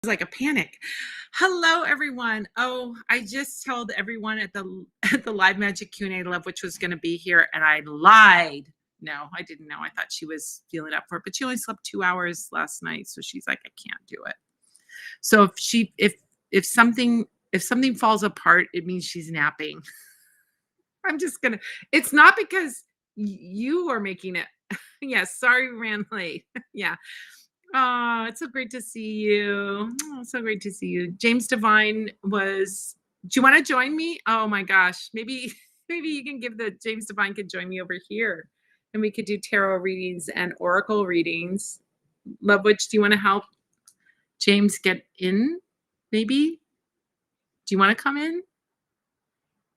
like a panic. Hello, everyone. Oh, I just told everyone at the Live Magic Q&A Love, which was going to be here, and I lied. No, I didn't know. I thought she was feeling up for it, but she only slept 2 hours last night, so she's like, I can't do it. So if something falls apart, it means she's napping. I'm just gonna. It's not because you are making it. Yes, sorry, we ran late. Yeah. Oh, it's so great to see you. Oh, so great to see you. James Devine was, do you want to join me? Oh my gosh. Maybe you can give the James Devine could join me over here and we could do tarot readings and oracle readings. Love Witch, do you want to help James get in? Maybe? Do you want to come in,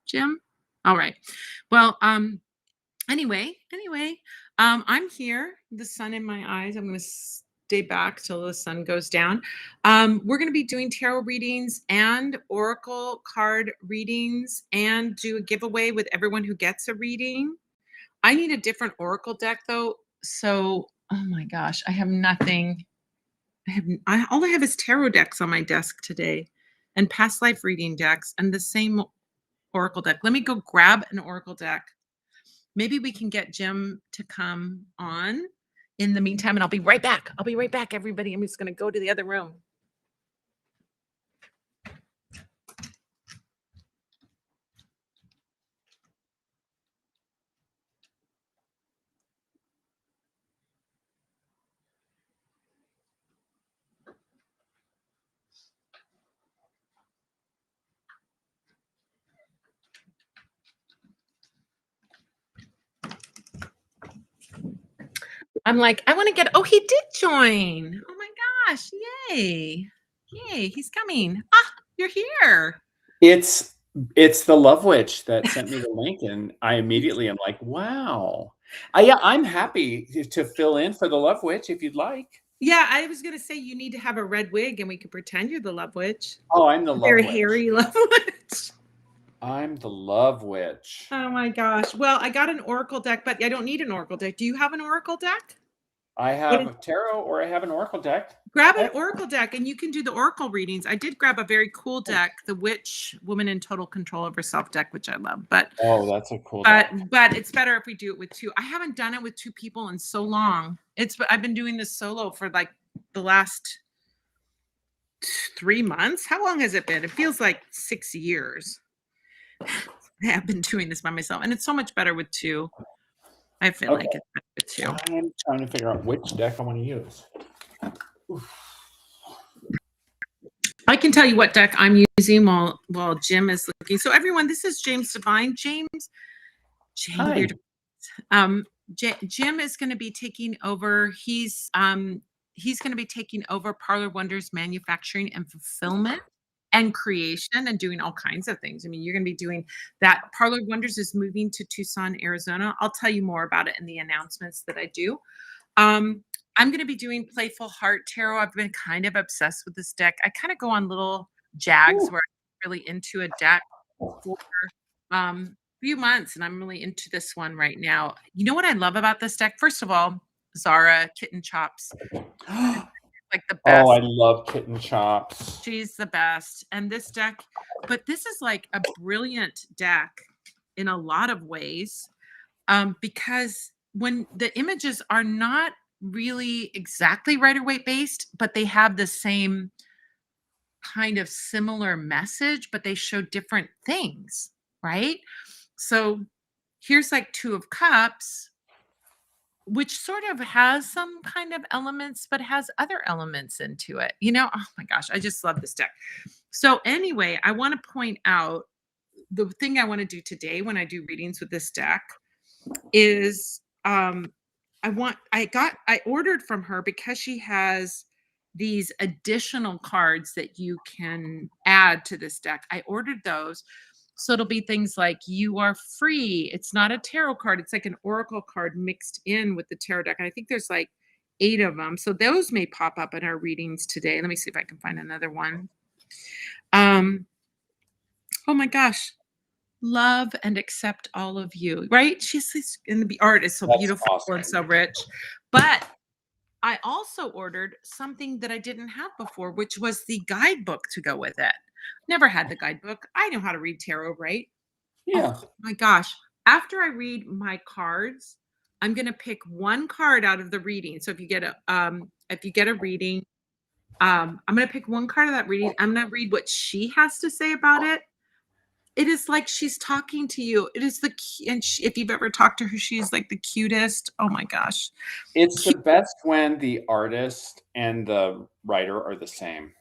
Jim? All right. Well, anyway, I'm here. The sun in my eyes. I'm going to stay back till the sun goes down. We're going to be doing tarot readings and oracle card readings and do a giveaway with everyone who gets a reading. I need a different oracle deck though. So, oh my gosh, I have nothing. All I have is tarot decks on my desk today and past life reading decks and the same oracle deck. Let me go grab an oracle deck. Maybe we can get Jim to come on in the meantime, and I'll be right back. I'll be right back, everybody. I'm just going to go to the other room. I'm like, I want to get, oh, he did join. Oh my gosh. Yay. Yay. He's coming. Ah, you're here. It's the Love Witch that sent me the link, and I immediately am like, wow. I'm happy to fill in for the Love Witch if you'd like. Yeah, I was going to say you need to have a red wig and we could pretend you're the Love Witch. Oh, I'm the Love Very Witch. hairy Love Witch. I'm the Love Witch. Oh my gosh. Well, I got an oracle deck, but I don't need an oracle deck. Do you have an oracle deck? I have a tarot or I have an oracle deck. Grab an oracle deck and you can do the oracle readings. I did grab a very cool deck, the Witch Woman in Total Control of Herself deck, which I love. But oh, that's a cool deck. But it's better if we do it with two. I haven't done it with two people in so long. I've been doing this solo for like the last 3 months. How long has it been? It feels like 6 years. I have been doing this by myself, and it's so much better with two. I feel like it's better with two. I'm trying to figure out which deck I want to use. I can tell you what deck I'm using while Jim is looking. So everyone, this is James Devine. James, Hi. Jim is going to be taking over. He's going to be taking over Parlor Wonders manufacturing and fulfillment and creation and doing all kinds of things. I mean, you're going to be doing that. Parlor Wonders is moving to Tucson, Arizona. I'll tell you more about it in the announcements that I do. I'm going to be doing Playful Heart Tarot. I've been kind of obsessed with this deck. I kind of go on little jags where I'm really into a deck for few months, and I'm really into this one right now. You know what I love about this deck? First of all, Zara Kitten Chops. Like the best. Oh, I love Kitten Chops. She's the best. And this deck, but this is like a brilliant deck in a lot of ways, because when the images are not really exactly Rider-Waite based, but they have the same kind of similar message, but they show different things, right? So here's like Two of Cups, which sort of has some kind of elements, but has other elements into it. You know, oh my gosh, I just love this deck. So anyway, I want to point out the thing I want to do today when I do readings with this deck is I ordered from her because she has these additional cards that you can add to this deck. I ordered those. So it'll be things like You Are Free. It's not a tarot card. It's like an oracle card mixed in with the tarot deck. And I think there's like 8 of them. So those may pop up in our readings today. Let me see if I can find another one. Oh my gosh. Love and accept all of you, right? She's in the art is so beautiful and so rich. But I also ordered something that I didn't have before, which was the guidebook to go with it. Never had the guidebook. I know how to read tarot, right? Oh Yeah. my gosh. After I read my cards, I'm going to pick one card out of the reading. So if you get a reading, I'm going to pick one card of that reading. I'm going to read what she has to say about it. It is like she's talking to you. It is if you've ever talked to her, she's like the cutest. Oh my gosh. It's the best when the artist and the writer are the same.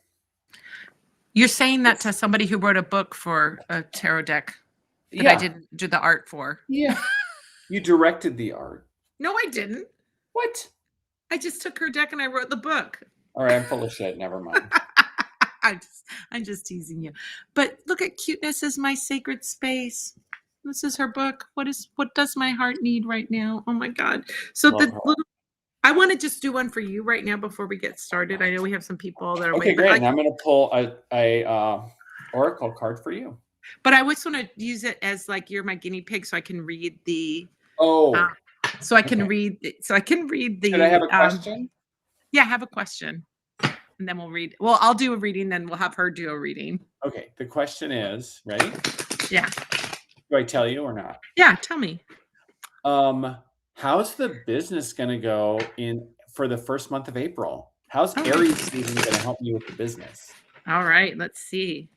You're saying that It's to somebody who wrote a book for a tarot deck that I yeah, didn't do the art for. yeah. You directed the art. No, I didn't. What? I just took her deck and I wrote the book. All right, I'm full of shit. Never mind. I'm just teasing you. But look at cuteness is my sacred space. This is her book. What does my heart need right now? Oh my God. So Love her. I want to just do one for you right now before we get started. I know we have some people that are Okay, waiting, but great. And I'm going to pull a oracle card for you. I always want to use it as like you're my guinea pig, so I can read the Oh, so I can okay. read Should I have the a question? yeah, I have a question. And then we'll read. Well, I'll do a reading, then we'll have her do a reading. Okay. The question is, ready? Yeah. Do I tell you or not? Yeah, tell me. How's the business going to go for the first month of April? How's Oh. Aries season going to help you with the business? All right, let's see.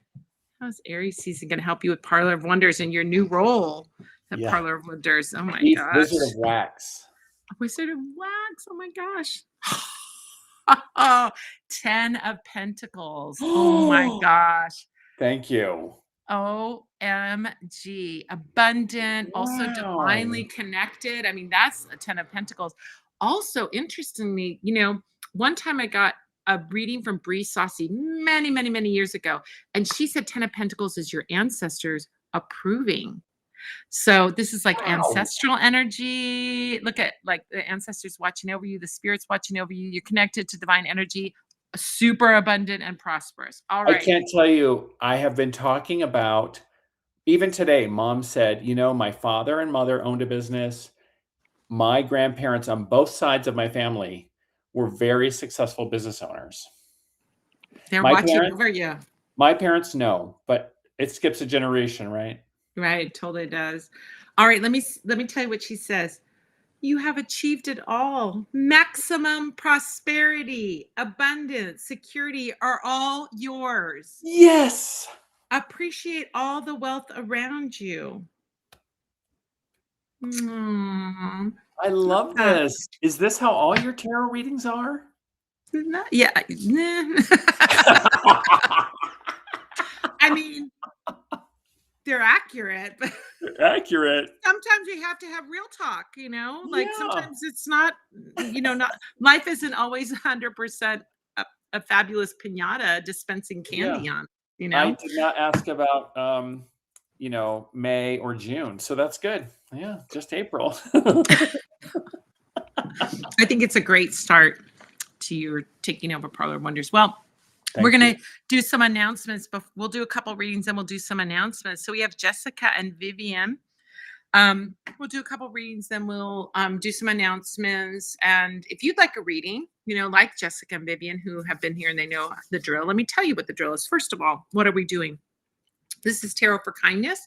How's Aries season going to help you with Parlor of Wonders in your new role at Yeah. Parlor of Wonders? Oh my Chief gosh. Wizard of Wax. Wizard of Wax. Oh my gosh. Oh, 10 of Pentacles. Oh my gosh. Thank you. OMG. Abundant, also divinely Wow. connected. I mean, that's a 10 of Pentacles. Also, interestingly, one time I got a reading from Bree Saucy many, many, many years ago. And she said 10 of Pentacles is your ancestors approving. So this is like Wow. ancestral energy. Look at like the ancestors watching over you, the spirits watching over you. You're connected to divine energy, super abundant and prosperous. All I right. can't tell you, I have been talking about, even today, mom said, my father and mother owned a business. My grandparents on both sides of my family were very successful business owners. They're My watching parents, over you. my parents, no, but it skips a generation, right? Right, totally does. All right, let me tell you what she says. You have achieved it all. Maximum prosperity, abundance, security are all yours. Yes. Appreciate all the wealth around you. Mm, I love uh, this. Is this how all your tarot readings are? yeah. I mean, they're accurate, but Accurate. sometimes we have to have real talk, like Yeah. sometimes it's not, not life isn't always 100% a fabulous pinata dispensing Yeah. candy on, I did not ask about, May or June, so that's good. Yeah, just April. I think it's a great start to your taking over Parlor of Wonders. Well, we're Thank you. going to do some announcements, but we'll do a couple readings and we'll do some announcements. So we have Jessica and Vivian. We'll do a couple readings, then we'll do some announcements. And if you'd like a reading, like Jessica and Vivian, who have been here and they know the drill, let me tell you what the drill is. First of all, what are we doing? This is Tarot for Kindness.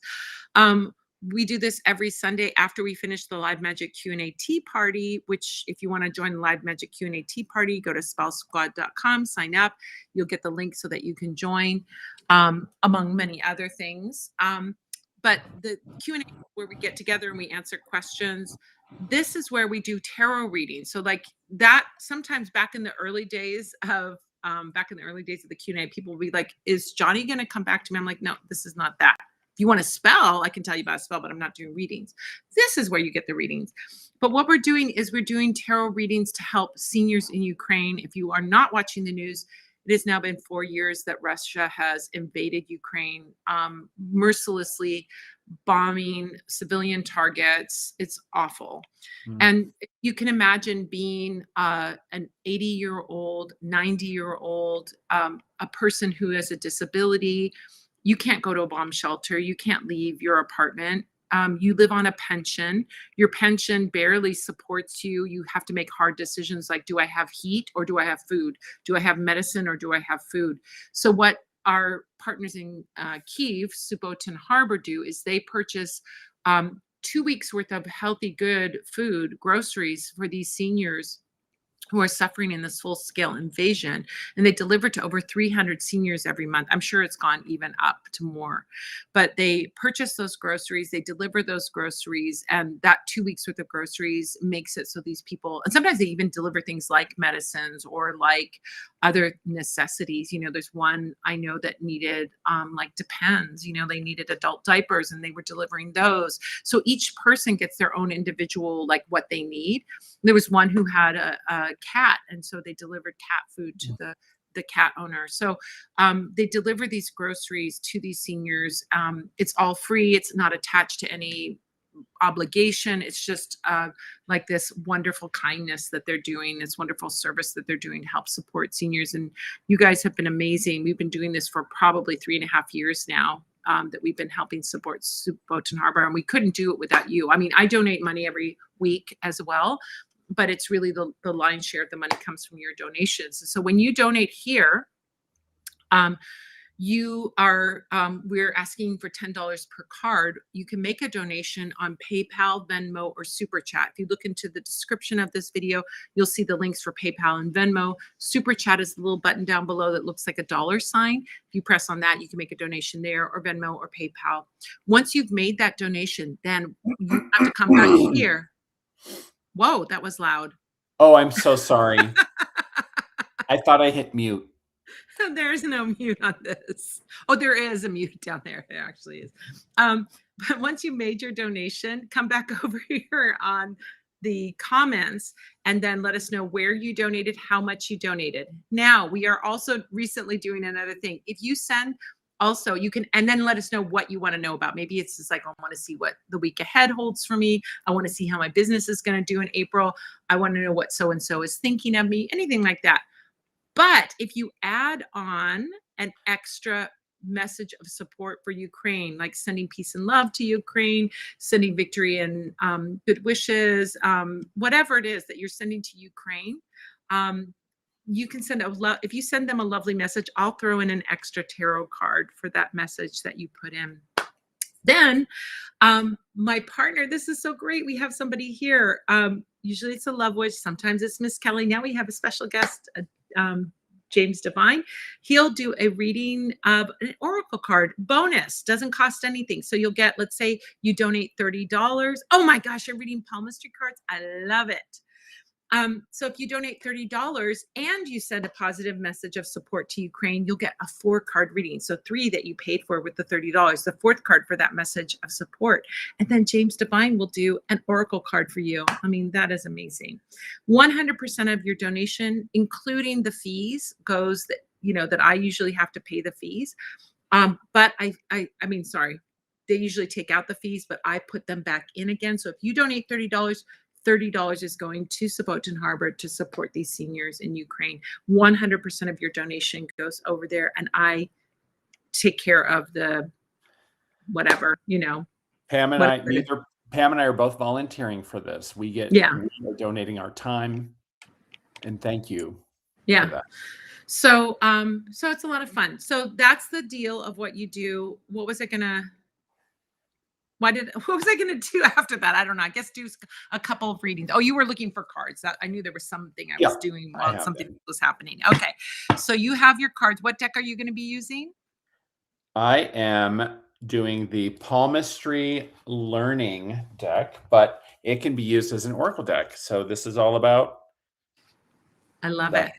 We do this every Sunday after we finish the Live Magic Q&A tea party, which if you want to join the Live Magic Q&A tea party, go to spellsquad.com, sign up. You'll get the link so that you can join, among many other things. But the Q&A where we get together and we answer questions, this is where we do tarot readings. So like that, sometimes back in the early days of the Q&A, people will be like, is Johnny going to come back to me? I'm like, no, this is not that. If you want to spell, I can tell you about a spell, but I'm not doing readings. This is where you get the readings. But what we're doing is we're doing tarot readings to help seniors in Ukraine. If you are not watching the news, it has now been 4 years that Russia has invaded Ukraine, mercilessly bombing civilian targets. It's awful. And you can imagine being an 80-year-old, 90-year-old, a person who has a disability. You can't go to a bomb shelter. You can't leave your apartment. you live on a pension. Your pension barely supports you. You have to make hard decisions like, do I have heat or do I have food? Do I have medicine or do I have food? So what our partners in Kyiv, Subotin Harbor, do is they purchase 2 weeks worth of healthy, good food, groceries for these seniors who are suffering in this full-scale invasion, and they deliver to over 300 seniors every month. I'm sure it's gone even up to more, but they purchase those groceries, they deliver those groceries, and that 2 weeks worth of groceries makes it so these people, and sometimes they even deliver things like medicines or like other necessities. There's one I know that needed like Depends, they needed adult diapers and they were delivering those. So each person gets their own individual, like what they need. There was one who had a cat, and so they delivered cat food to the cat owner. So they deliver these groceries to these seniors. It's all free. It's not attached to any obligation. It's just like this wonderful kindness that they're doing, this wonderful service that they're doing to help support seniors. And you guys have been amazing. We've been doing this for probably 3.5 years now. That we've been helping support Boat and Harbor, and we couldn't do it without you. I mean, I donate money every week as well, but it's really the lion's share of the money comes from your donations. So when you donate here, you are, we're asking for $10 per card. You can make a donation on PayPal, Venmo, or Super Chat. If you look into the description of this video, you'll see the links for PayPal and Venmo. Super Chat is the little button down below that looks like a dollar sign. If you press on that, you can make a donation there, or Venmo or PayPal. Once you've made that donation, then you have to come back here. Whoa, that was loud. Oh, I'm so sorry. I thought I hit mute. There's no mute on this. Oh, there is a mute down there. There actually is. But once you made your donation, come back over here on the comments and then let us know where you donated, how much you donated. Now, we are also recently doing another thing. If you send also, you can, and then let us know what you want to know about. Maybe it's just like, I want to see what the week ahead holds for me. I want to see how my business is going to do in April. I want to know what so-and-so is thinking of me, anything like that. But if you add on an extra message of support for Ukraine, like sending peace and love to Ukraine, sending victory and good wishes, whatever it is that you're sending to Ukraine, you can send if you send them a lovely message, I'll throw in an extra tarot card for that message that you put in. Then my partner, this is so great. We have somebody here. Usually it's a love wish. Sometimes it's Miss Kelly. Now we have a special guest, James Devine. He'll do a reading of an oracle card bonus. Doesn't cost anything. So you'll get, let's say you donate $30. Oh my gosh, you're reading palmistry cards. I love it. So if you donate $30 and you send a positive message of support to Ukraine, you'll get a 4-card reading. So 3 that you paid for with the $30, the 4th card for that message of support. And then James Devine will do an oracle card for you. I mean, that is amazing. 100% of your donation, including the fees, goes that, that I usually have to pay the fees. But I mean, sorry, they usually take out the fees, but I put them back in again. So if you donate $30, $30 is going to Subotin Harbor to support these seniors in Ukraine. 100% of your donation goes over there, and I take care of the whatever, Pam and I are both volunteering for this. We are donating our time, and thank you. Yeah. For that. So it's a lot of fun. So that's the deal of what you do. What was I gonna do after that? I don't know. I guess do a couple of readings. Oh, you were looking for cards. I knew there was something I was doing while something was happening. Okay. So you have your cards. What deck are you going to be using? I am doing the Palmistry Learning deck, but it can be used as an oracle deck. So this is all about I love it.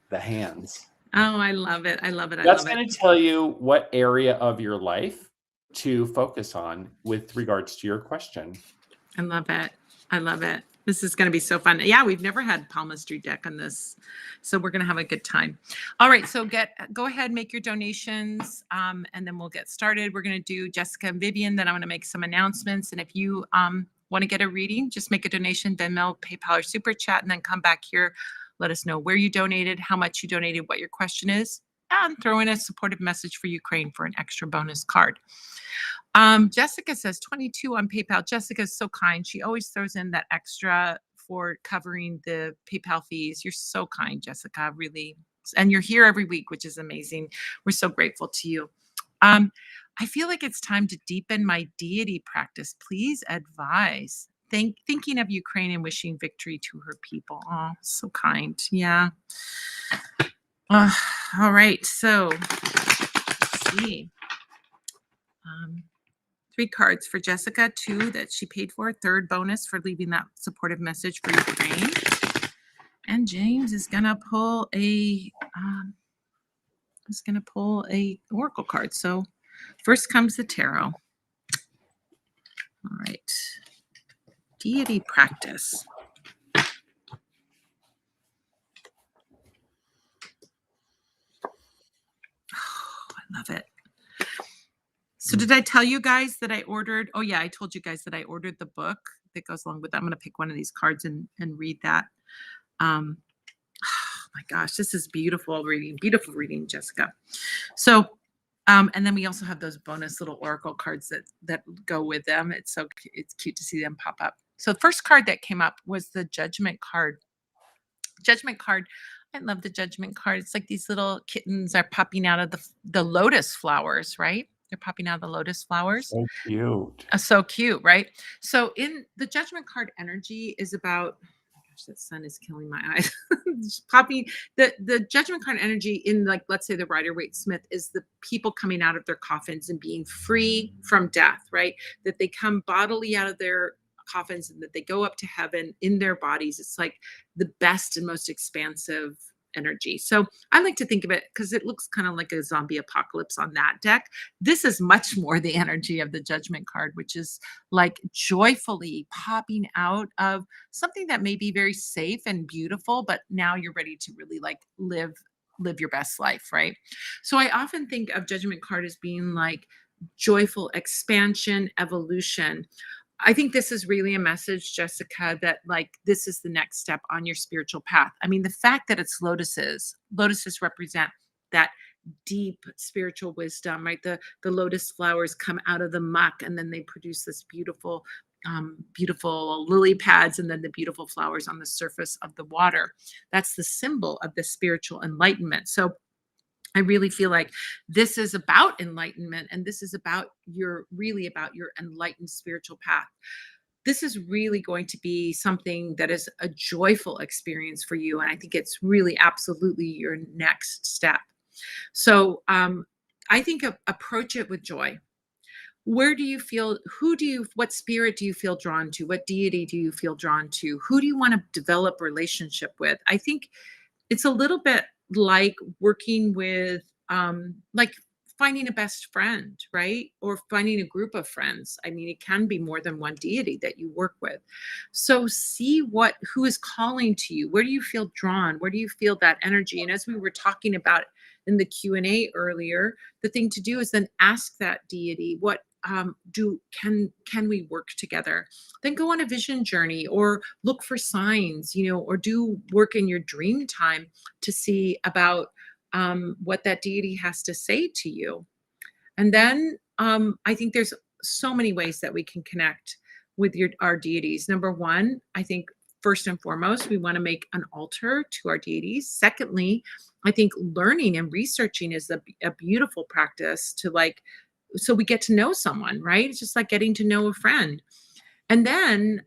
The hands. Oh, I love it. I love it. That's going to tell you what area of your life to focus on with regards to your question. I love it. I love it. This is going to be so fun. Yeah, we've never had palmistry deck on this, so we're going to have a good time. All right, so go ahead, make your donations, and then we'll get started. We're going to do Jessica and Vivian, then I'm going to make some announcements, and if you want to get a reading, just make a donation, Venmo, PayPal, or Super Chat, and then come back here. Let us know where you donated, how much you donated, what your question is. and throw in a supportive message for Ukraine for an extra bonus card. Jessica says 22 on PayPal. Jessica is so kind. She always throws in that extra for covering the PayPal fees. You're so kind, Jessica, really. And you're here every week, which is amazing. We're so grateful to you. I feel like it's time to deepen my deity practice. Please advise. Thinking of Ukraine and wishing victory to her people. Oh, so kind. Yeah. All right. So let's see. 3 cards for Jessica, 2 that she paid for, 3rd bonus for leaving that supportive message for Ukraine. And James is gonna pull a oracle card. So first comes the tarot. All right. Deity practice. Oh, I love it. So did I tell you guys that I ordered? Oh yeah, I told you guys that I ordered the book that goes along with that. I'm going to pick one of these cards and read that. Oh my gosh, this is beautiful reading, Jessica. So, and then we also have those bonus little oracle cards that go with them. It's cute to see them pop up. So the first card that came up was the Judgment card. Judgment card. I love the Judgment card. It's like these little kittens are popping out of the lotus flowers, right? They're popping out of the lotus flowers. So cute. So cute, right? So in the Judgment card energy is about, oh gosh, that sun is killing my eyes. Just popping the Judgment card energy in, like, let's say the Rider-Waite-Smith is the people coming out of their coffins and being free from death, right? That they come bodily out of their coffins and that they go up to heaven in their bodies. It's like the best and most expansive energy. So I like to think of it because it looks kind of like a zombie apocalypse on that deck. This is much more the energy of the Judgment card, which is like joyfully popping out of something that may be very safe and beautiful, but now you're ready to really like live your best life, right? So I often think of Judgment card as being like joyful expansion, evolution. I think this is really a message, Jessica, that like this is the next step on your spiritual path. I mean, the fact that it's lotuses represent that deep spiritual wisdom, right? The lotus flowers come out of the muck and then they produce this beautiful beautiful lily pads and then the beautiful flowers on the surface of the water. That's the symbol of the spiritual enlightenment. So I really feel like this is about enlightenment and this is about really about your enlightened spiritual path. This is really going to be something that is a joyful experience for you. And I think it's really absolutely your next step. So I think approach it with joy. Where do you feel, what spirit do you feel drawn to? What deity do you feel drawn to? Who do you want to develop relationship with? I think it's a little bit like working with like finding a best friend, right? Or finding a group of friends. I mean, it can be more than one deity that you work with. So see who is calling to you. Where do you feel drawn? Where do you feel that energy? And as we were talking about in the Q&A earlier, the thing to do is then ask that deity, what can we work together? Then go on a vision journey or look for signs, or do work in your dream time to see about what that deity has to say to you. And then I think there's so many ways that we can connect with our deities. Number one, I think first and foremost, we want to make an altar to our deities. Secondly, I think learning and researching is a beautiful practice to so we get to know someone, right? It's just like getting to know a friend. And then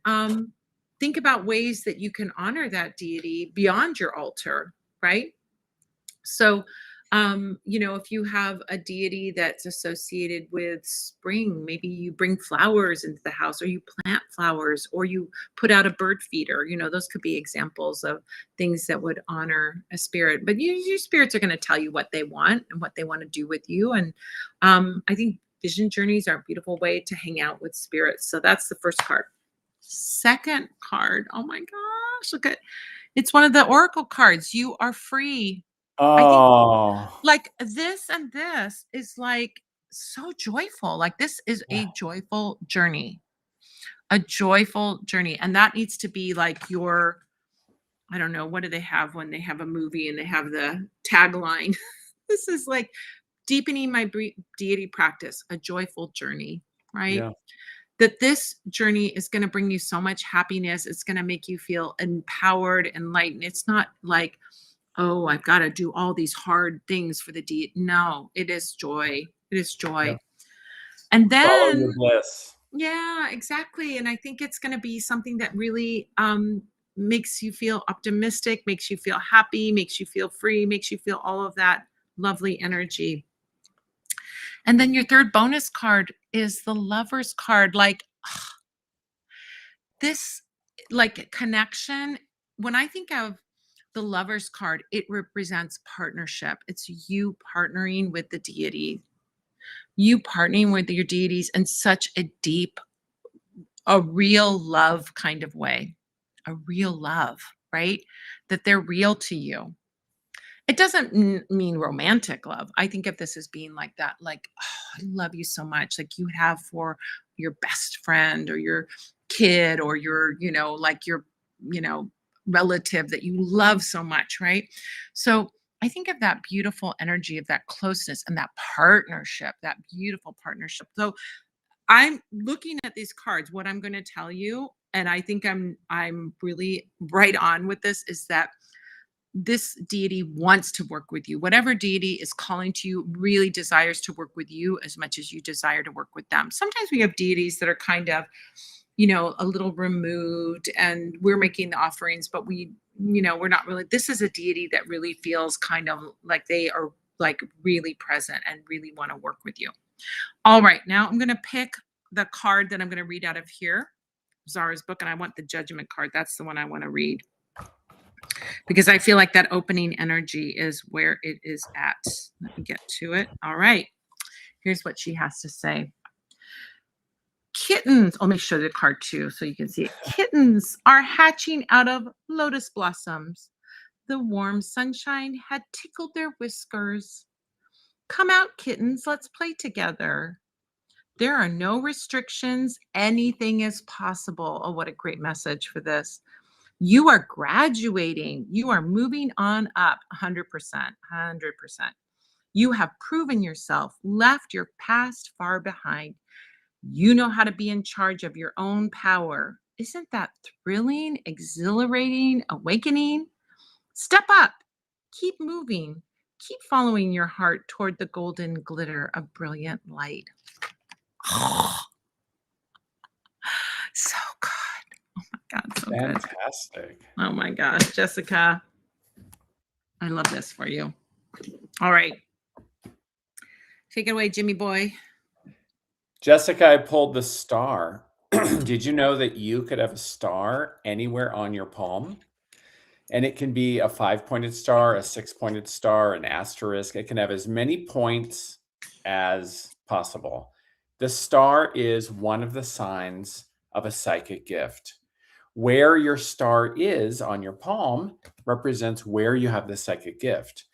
think about ways that you can honor that deity beyond your altar, right? So, if you have a deity that's associated with spring, maybe you bring flowers into the house or you plant flowers or you put out a bird feeder. Those could be examples of things that would honor a spirit. But your spirits are going to tell you what they want and what they want to do with you. And I think vision journeys are a beautiful way to hang out with spirits. So that's the first card. Second card. Oh my gosh, look at it's one of the oracle cards. You are free. I think Oh, like this and this is like so joyful. Like this is a joyful journey, And that needs to be like I don't know, what do they have when they have a movie and they have the tagline? This is like deepening my deity practice, a joyful journey, right? Yeah. That this journey is going to bring you so much happiness. It's going to make you feel empowered, enlightened. It's not like, oh, I've got to do all these hard things for the deed. No, it is joy. It is Yeah. joy. And Follow then, your bliss. yeah, exactly. And I think it's going to be something that really makes you feel optimistic, makes you feel happy, makes you feel free, makes you feel all of that lovely energy. And then your third bonus card is the lover's card. Like this, like connection. When I think of the lover's card, it represents partnership. It's you partnering with the deity, you partnering with your deities in such a deep, a real love kind of way, a real love, right? That they're real to you. It doesn't mean romantic love. I think of this as being like that, like, oh, I love you so much, like you would have for your best friend or your kid or your, like your, you know, relative that you love so much, right? So I think of that beautiful energy of that closeness and that partnership, that beautiful partnership. So I'm looking at these cards. What I'm going to tell you, and I think I'm really right on with this, is that this deity wants to work with you. Whatever deity is calling to you really desires to work with you as much as you desire to work with them. Sometimes we have deities that are kind of, a little removed and we're making the offerings, but we're not really. This is a deity that really feels kind of like they are like really present and really want to work with you. All right, now I'm going to pick the card that I'm going to read out of here, Zara's book, and I want the judgment card. That's the one I want to read because I feel like that opening energy is where it is at. Let me get to it. All right. Here's what she has to say. Kittens, let me show you the card too so you can see it. Kittens are hatching out of lotus blossoms. The warm sunshine had tickled their whiskers. Come out, kittens, let's play together. There are no restrictions. Anything is possible. Oh, what a great message for this. You are graduating. You are moving on up 100%. 100%. You have proven yourself, left your past far behind. You know how to be in charge of your own power. Isn't that thrilling, exhilarating, awakening? Step up. Keep moving. Keep following your heart toward the golden glitter of brilliant light. So good. Oh my God, so good. Fantastic. Oh my gosh, Jessica, I love this for you. All right. Take it away, Jimmy boy. Jessica, I pulled the star. Did you know that you could have a star anywhere on your palm? And it can be a 5-pointed star, a 6-pointed star, an asterisk. It can have as many points as possible. The star is one of the signs of a psychic gift. Where your star is on your palm represents where you have the psychic gift.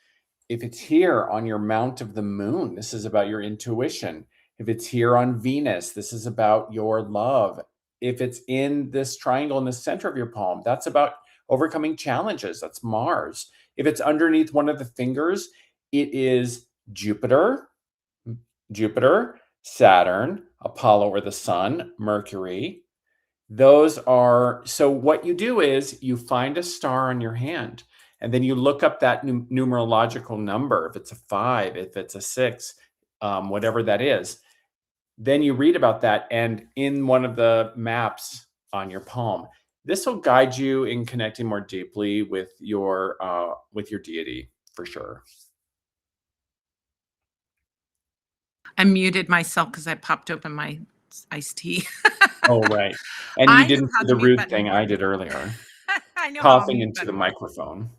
If it's here on your mount of the moon, this is about your intuition. If it's here on Venus, this is about your love. If it's in this triangle in the center of your palm, that's about overcoming challenges. That's Mars. If it's underneath one of the fingers, it is Jupiter, Saturn, Apollo or the sun, Mercury. Those are, so what you do is you find a star on your hand and then you look up that numerological number. If it's a 5, if it's a 6, whatever that is, then you read about that and in one of the maps on your palm. This will guide you in connecting more deeply with your deity for sure. I muted myself because I popped open my iced tea. Oh, right. And you I know didn't how do the the mute rude button thing I works. did earlier, I know how a coughing mute into the button works. microphone.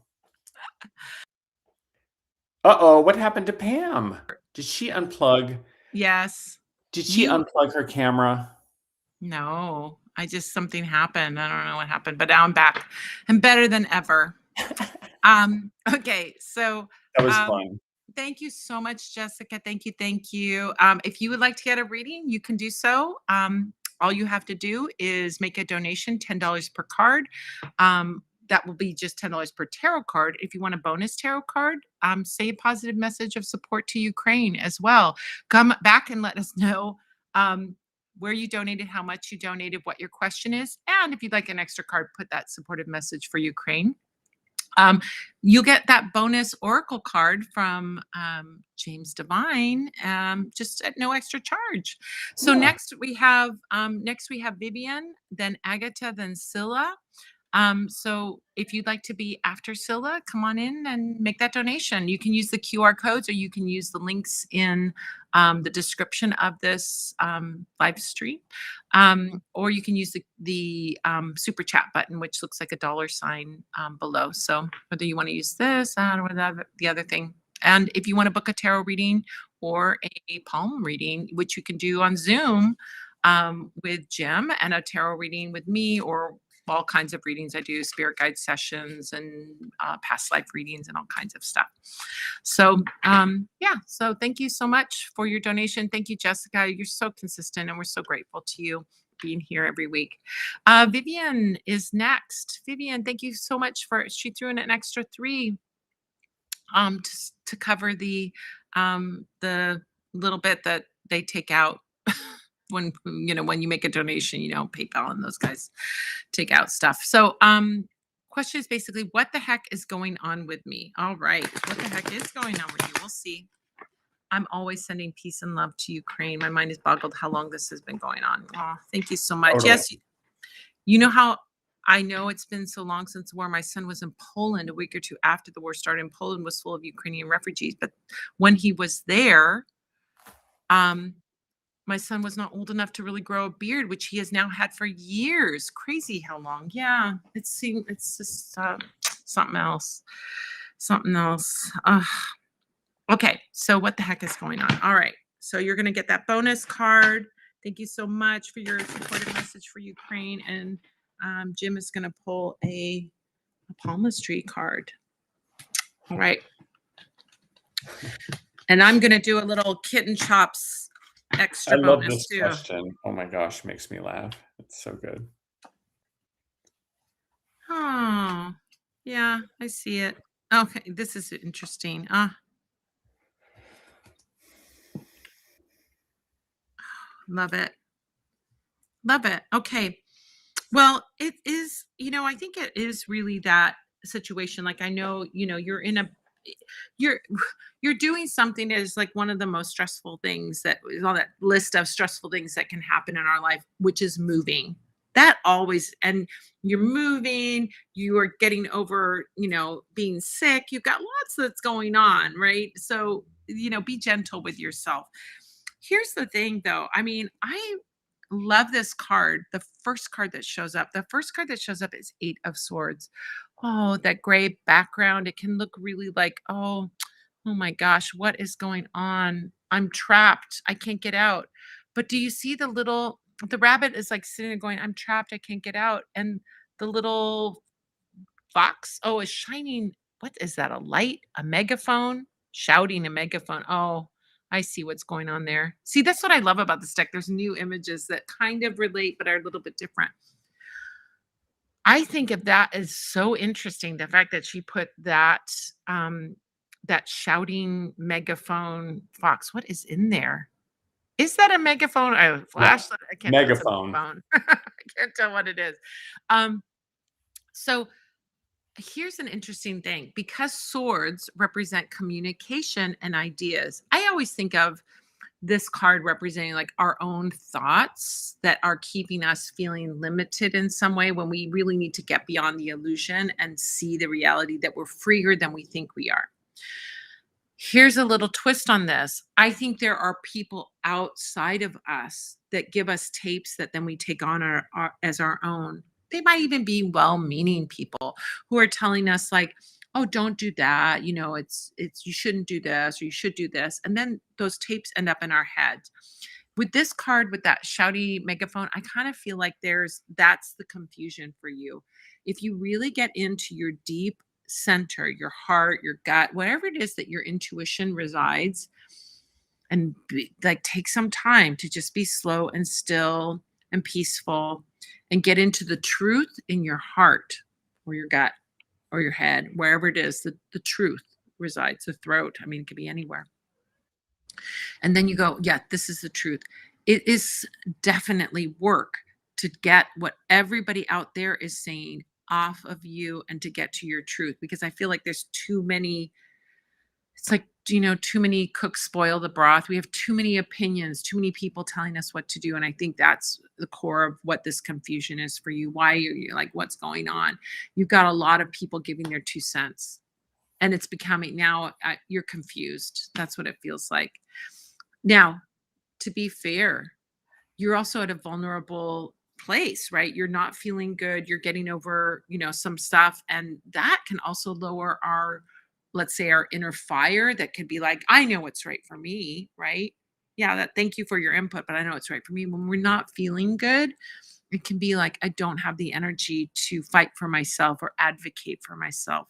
Uh-oh, what happened to Pam? Did she unplug? Yes. Did she You unplug her camera? No, something happened. I don't know what happened, but now I'm back. I'm better than ever. Okay, so That was um fun. thank you so much, Jessica. Thank you, thank you. If you would like to get a reading, you can do so. All you have to do is make a donation, $10 per card. that will be just $10 per tarot card. If you want a bonus tarot card, say a positive message of support to Ukraine as well. Come back and let us know where you donated, how much you donated, what your question is. And if you'd like an extra card, put that supportive message for Ukraine. You get that bonus oracle card from James Devine, just at no extra charge. So Yeah. next we have Vivian, then Agatha, then Scylla. So if you'd like to be after Scylla, come on in and make that donation. You can use the QR codes, or you can use the links in the description of this live stream, or you can use the super chat button, which looks like a $sign below. So whether you want to use this or the other thing. And if you want to book a tarot reading or a palm reading, which you can do on Zoom with Jim, and a tarot reading with me, or all kinds of readings. I do spirit guide sessions and past life readings and all kinds of stuff. So yeah, so thank you so much for your donation. Thank you, Jessica. You're so consistent, and we're so grateful to you being here every week. Vivian is next. Vivian, thank you so much she threw in an extra 3 to cover the little bit that they take out when you make a donation, PayPal and those guys take out stuff. So question is basically, what the heck is going on with me? All right, what the heck is going on with you? We'll see. I'm always sending peace and love to Ukraine. My mind is boggled how long this has been going on. Oh, thank you so much. Totally. Yes, you know how I know it's been so long since the war. My son was in Poland a week or 2 after the war started, and Poland was full of Ukrainian refugees. But when he was there, my son was not old enough to really grow a beard, which he has now had for years. Crazy how long. Yeah, it's just something else. Something else. Okay, so what the heck is going on? All right, so you're going to get that bonus card. Thank you so much for your supportive message for Ukraine. And Jim is going to pull a palmistry card. All right. And I'm going to do a little kitten chops extra I love bonus this too. question. Oh my gosh, makes me laugh. It's so good. Oh, yeah, I see it. Okay, this is interesting. Love it. Love it. Okay. Well, it is, I think it is really that situation. Like, I know, you're in you're you're doing something that is like one of the most stressful things that is on that list of stressful things that can happen in our life, which is moving. That always, and you're moving, you are getting over, being sick. You've got lots that's going on, right? So, be gentle with yourself. Here's the thing though. I mean, I love this card. The first card that shows up. The first card that shows up is 8 of Swords. Oh, that gray background. It can look really like, oh my gosh, what is going on? I'm trapped. I can't get out. But do you see the rabbit is like sitting there going, I'm trapped. I can't get out. And the little fox, is shining. What is that? A light? A megaphone? Shouting a megaphone. Oh, I see what's going on there. See, that's what I love about this deck. There's new images that kind of relate, but are a little bit different. I think of that as so interesting. The fact that she put that shouting megaphone fox. What is in there? Is that a megaphone? A flashlight? I can't tell. It's a Megaphone. I can't tell what it is. So here's an interesting thing. Because swords represent communication and ideas, I always think of this card representing like our own thoughts that are keeping us feeling limited in some way, when we really need to get beyond the illusion and see the reality that we're freer than we think we are. Here's a little twist on this. I think there are people outside of us that give us tapes that then we take on as our own. They might even be well-meaning people who are telling us like, oh, don't do that. It's you shouldn't do this, or you should do this. And then those tapes end up in our heads. With this card, with that shouty megaphone, I kind of feel like that's the confusion for you. If you really get into your deep center, your heart, your gut, whatever it is that your intuition resides, and take some time to just be slow and still and peaceful and get into the truth in your heart. or your gut or your head, wherever it is, the truth resides, the throat. I mean, it could be anywhere. And then you go, yeah, this is the truth. It is definitely work to get what everybody out there is saying off of you and to get to your truth, because I feel like there's too many. It's like, too many cooks spoil the broth. We have too many opinions, too many people telling us what to do. And I think that's the core of what this confusion is for you. Why you're like, what's going on? You've got a lot of people giving their 2 cents, and it's becoming now, you're confused. That's what it feels like. Now, to be fair, you're also at a vulnerable place, right? You're not feeling good. You're getting over, some stuff. And that can also lower our, let's say, our inner fire that could be like, I know what's right for me, right? Yeah, that thank you for your input, but I know it's right for me. When we're not feeling good, it can be like, I don't have the energy to fight for myself or advocate for myself.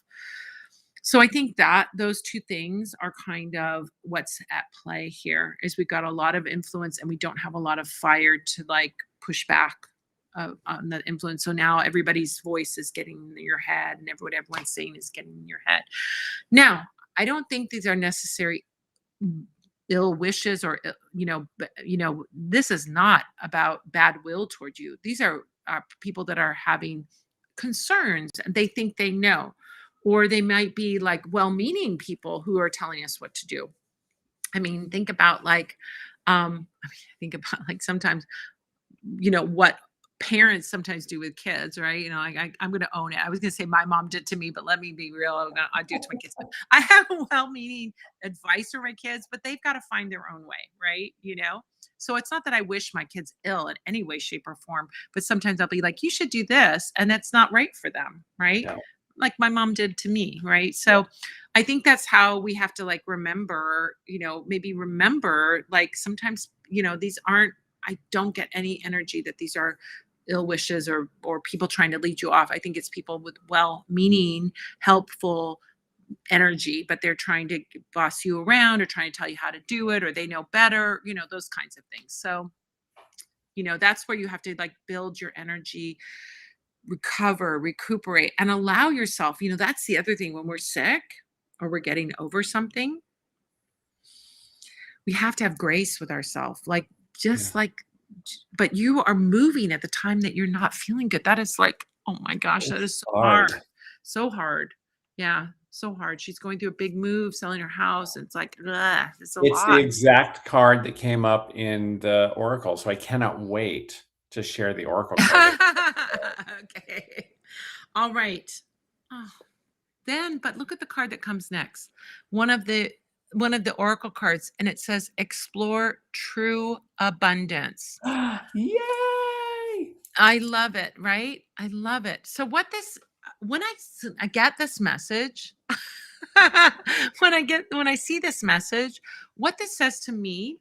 So I think that those two things are kind of what's at play here is we've got a lot of influence and we don't have a lot of fire to like push back on the influence. So now everybody's voice is getting in your head and what everyone's saying is getting in your head. Now, I don't think these are necessary ill wishes or this is not about bad will toward you. These are people that are having concerns and they think they know, or they might be like well-meaning people who are telling us what to do. I mean, think about like think about like sometimes what parents sometimes do with kids, right? I'm going to own it. I was going to say my mom did to me, but let me be real. I do it to my kids. But I have well-meaning advice for my kids, but they've got to find their own way, right? So it's not that I wish my kids ill in any way, shape, or form, but sometimes I'll be like, you should do this, and that's not right for them, right? No. Like my mom did to me, right? Yeah. So I think that's how we have to like remember, maybe remember like sometimes, these aren't, I don't get any energy that these are ill wishes or people trying to lead you off. I think it's people with well-meaning, helpful energy, but they're trying to boss you around or trying to tell you how to do it, or they know better, those kinds of things. So, that's where you have to like build your energy, recover, recuperate, and allow yourself, that's the other thing when we're sick or we're getting over something, we have to have grace with ourselves. Like, Yeah. just like, but you are moving at the time that you're not feeling good. That is like, oh my gosh, that It's is so hard. hard. So hard. Yeah, so hard. She's going through a big move, selling her house. It's like, ugh, it's a It's the lot. exact card that came up in the oracle, so I cannot wait to share the oracle card with Okay. All right. Oh, then, but look at the card that comes next. One of the oracle cards, and it says explore true abundance. you. Yay! I love it, right? I love it. So when I get this message, when I see this message, what this says to me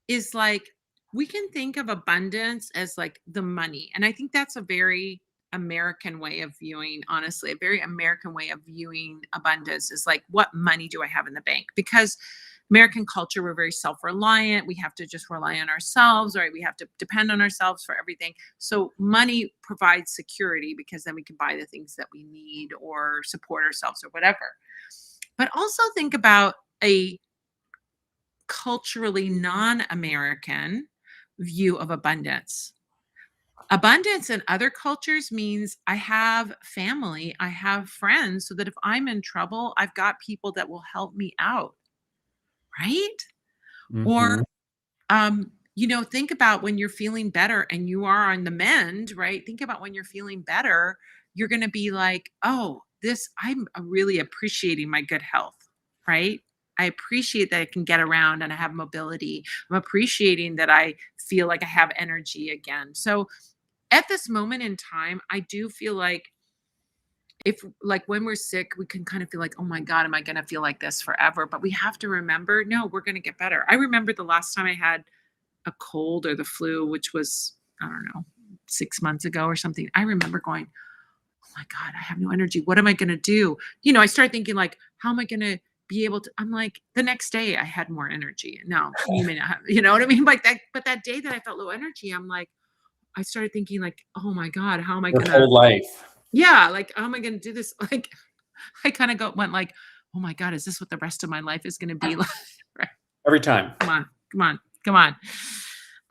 is like we can think of abundance as like the money. And I think that's a very American way of viewing, honestly, a very American way of viewing abundance is like, what money do I have in the bank? Because American culture, we're very self-reliant. We have to just rely on ourselves, right? We have to depend on ourselves for everything. So money provides security because then we can buy the things that we need or support ourselves or whatever. But also think about a culturally non-American view of abundance. Abundance in other cultures means I have family, I have friends, so that if I'm in trouble, I've got people that will help me out, right? Or Mhm. think about when you're feeling better and you are on the mend, right? Think about when you're feeling better, you're going to be like, oh, I'm really appreciating my good health, right? I appreciate that I can get around and I have mobility. I'm appreciating that I feel like I have energy again. So at this moment in time, I do feel like if like when we're sick, we can kind of feel like, oh my God, am I going to feel like this forever? But we have to remember, no, we're going to get better. I remember the last time I had a cold or the flu, which was, I don't know, 6 months ago or something. I remember going, oh my God, I have no energy. What am I going to do? I started thinking like, how am I going to be able to, I'm like, the next day I had more energy. Now you may not have, you know what I mean? Like that, but that day that I felt low energy, I'm like, I started thinking like, oh my God, how am I Your going to, whole life. Yeah, like, how am I gonna do this? Like, I kind of went like, oh my God, is this what the rest of my life is gonna be like? Right. Every time. Come on, come on, come on.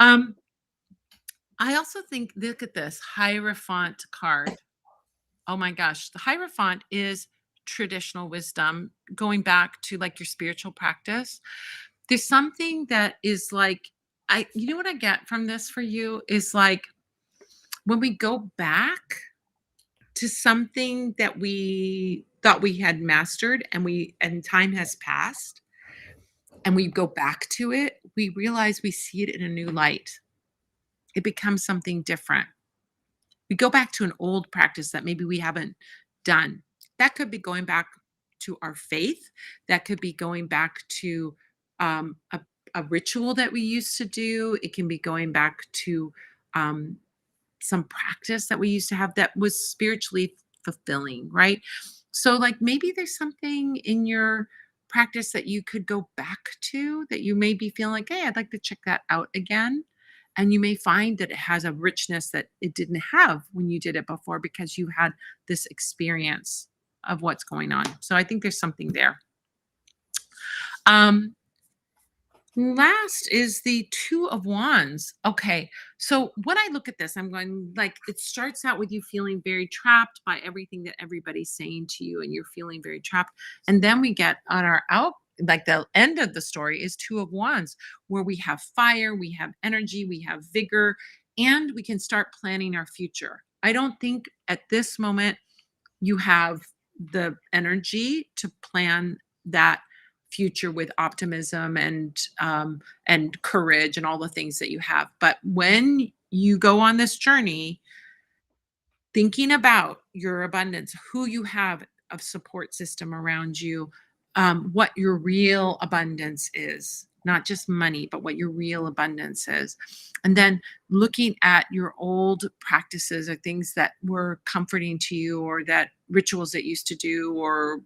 Um, I also think, look at this Hierophant card. Oh my gosh, the Hierophant is traditional wisdom going back to like your spiritual practice. There's something that is like, you know what I get from this for you is like when we go back to something that we thought we had mastered and time has passed and we go back to it, we realize we see it in a new light. It becomes something different. We go back to an old practice that maybe we haven't done. That could be going back to our faith. That could be going back to um, a, a ritual that we used to do. It can be going back to um, some practice that we used to have that was spiritually fulfilling, right? So, like maybe there's something in your practice that you could go back to that you may be feeling like, hey, I'd like to check that out again. And you may find that it has a richness that it didn't have when you did it before because you had this experience of what's going on. So I think there's something there. Um, Last is the Two of Wands. Okay. So when I look at this, I'm going like it starts out with you feeling very trapped by everything that everybody's saying to you, and you're feeling very trapped. And then we get on our out, like the end of the story is Two of Wands, where we have fire, we have energy, we have vigor, and we can start planning our future. I don't think at this moment you have the energy to plan that future with optimism and courage and all the things that you have. But when you go on this journey, thinking about your abundance, who you have of support system around you, what your real abundance is, not just money, but what your real abundance is. And then looking at your old practices or things that were comforting to you or that rituals that you used to do or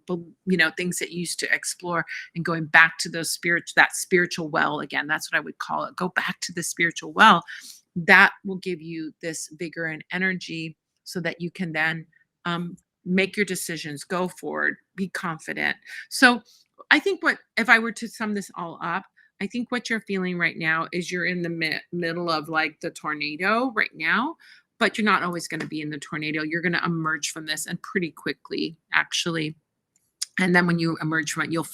things that you used to explore and going back to that spiritual well again. That's what I would call it. Go back to the spiritual well. That will give you this vigor and energy so that you can then make your decisions, go forward, be confident. So I think if I were to sum this all up, I think what you're feeling right now is you're in the middle of like the tornado right now, but you're not always going to be in the tornado. You're going to emerge from this and pretty quickly, actually. And then when you emerge from it, you'll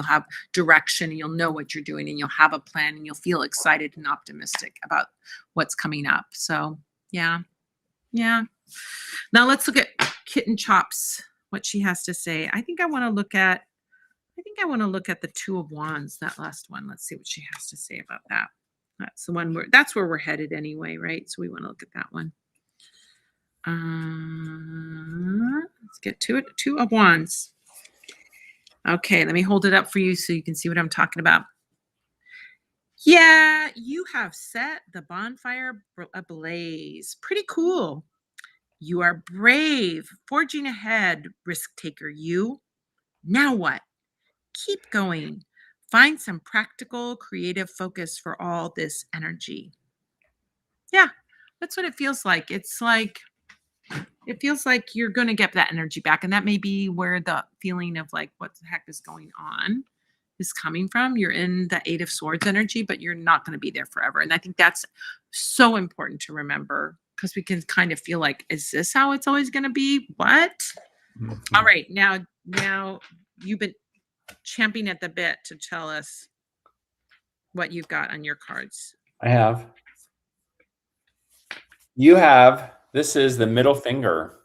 have direction and you'll know what you're doing and you'll have a plan and you'll feel excited and optimistic about what's coming up. So, yeah. Yeah. Now let's look at Kitten Chops, what she has to say. I think I want to look at the Two of Wands, that last one. Let's see what she has to say about that. That's where we're headed anyway, right? So we want to look at that one. Let's get to it. Two of Wands. Okay, let me hold it up for you so you can see what I'm talking about. Yeah, you have set the bonfire ablaze. Pretty cool. You are brave, forging ahead, risk taker. You. Now what? Keep going. Find some practical, creative focus for all this energy. Yeah, that's what it feels like. It feels like you're going to get that energy back. And that may be where the feeling of like, what the heck is going on is coming from. You're in the Eight of Swords energy, but you're not going to be there forever. And I think that's so important to remember because we can kind of feel like, is this how it's always going to be? What? All right. Now you've been champing at the bit to tell us what you've got on your cards. I have. This is the middle finger,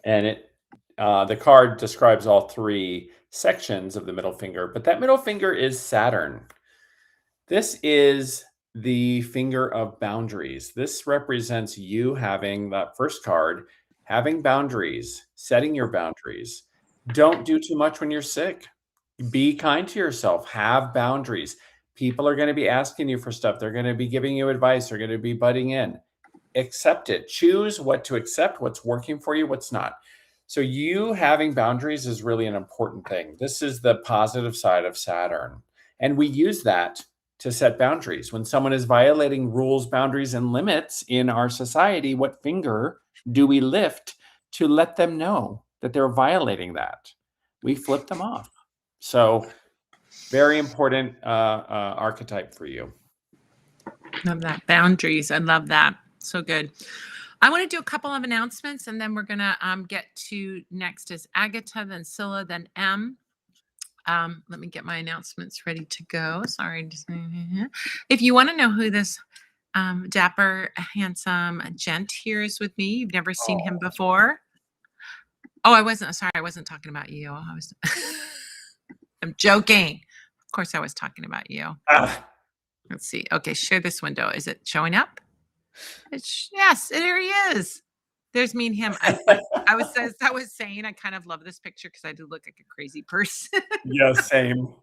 and the card describes all three sections of the middle finger, but that middle finger is Saturn. This is the finger of boundaries. This represents you having that first card, having boundaries, setting your boundaries. Don't do too much when you're sick. Be kind to yourself. Have boundaries. People are going to be asking you for stuff. They're going to be giving you advice. They're going to be butting in. Accept it. Choose what to accept, what's working for you, what's not. So you having boundaries is really an important thing. This is the positive side of Saturn. And we use that to set boundaries. When someone is violating rules, boundaries, and limits in our society, what finger do we lift to let them know that they're violating that. We flip them off. So very important archetype for you. Love that. Boundaries. I love that. So good. I want to do a couple of announcements, and then we're going to get to next is Agatha, then Scylla, then M. Let me get my announcements ready to go. Sorry. If you want to know who this dapper, handsome gent here is with me, you've never seen him before. Oh, I wasn't talking about you. I'm joking. Of course, I was talking about you. Let's see. Okay, share this window. Is it showing up? Yes, there he is. There's me and him. I was saying, I kind of love this picture because I do look like a crazy person. Yeah, same.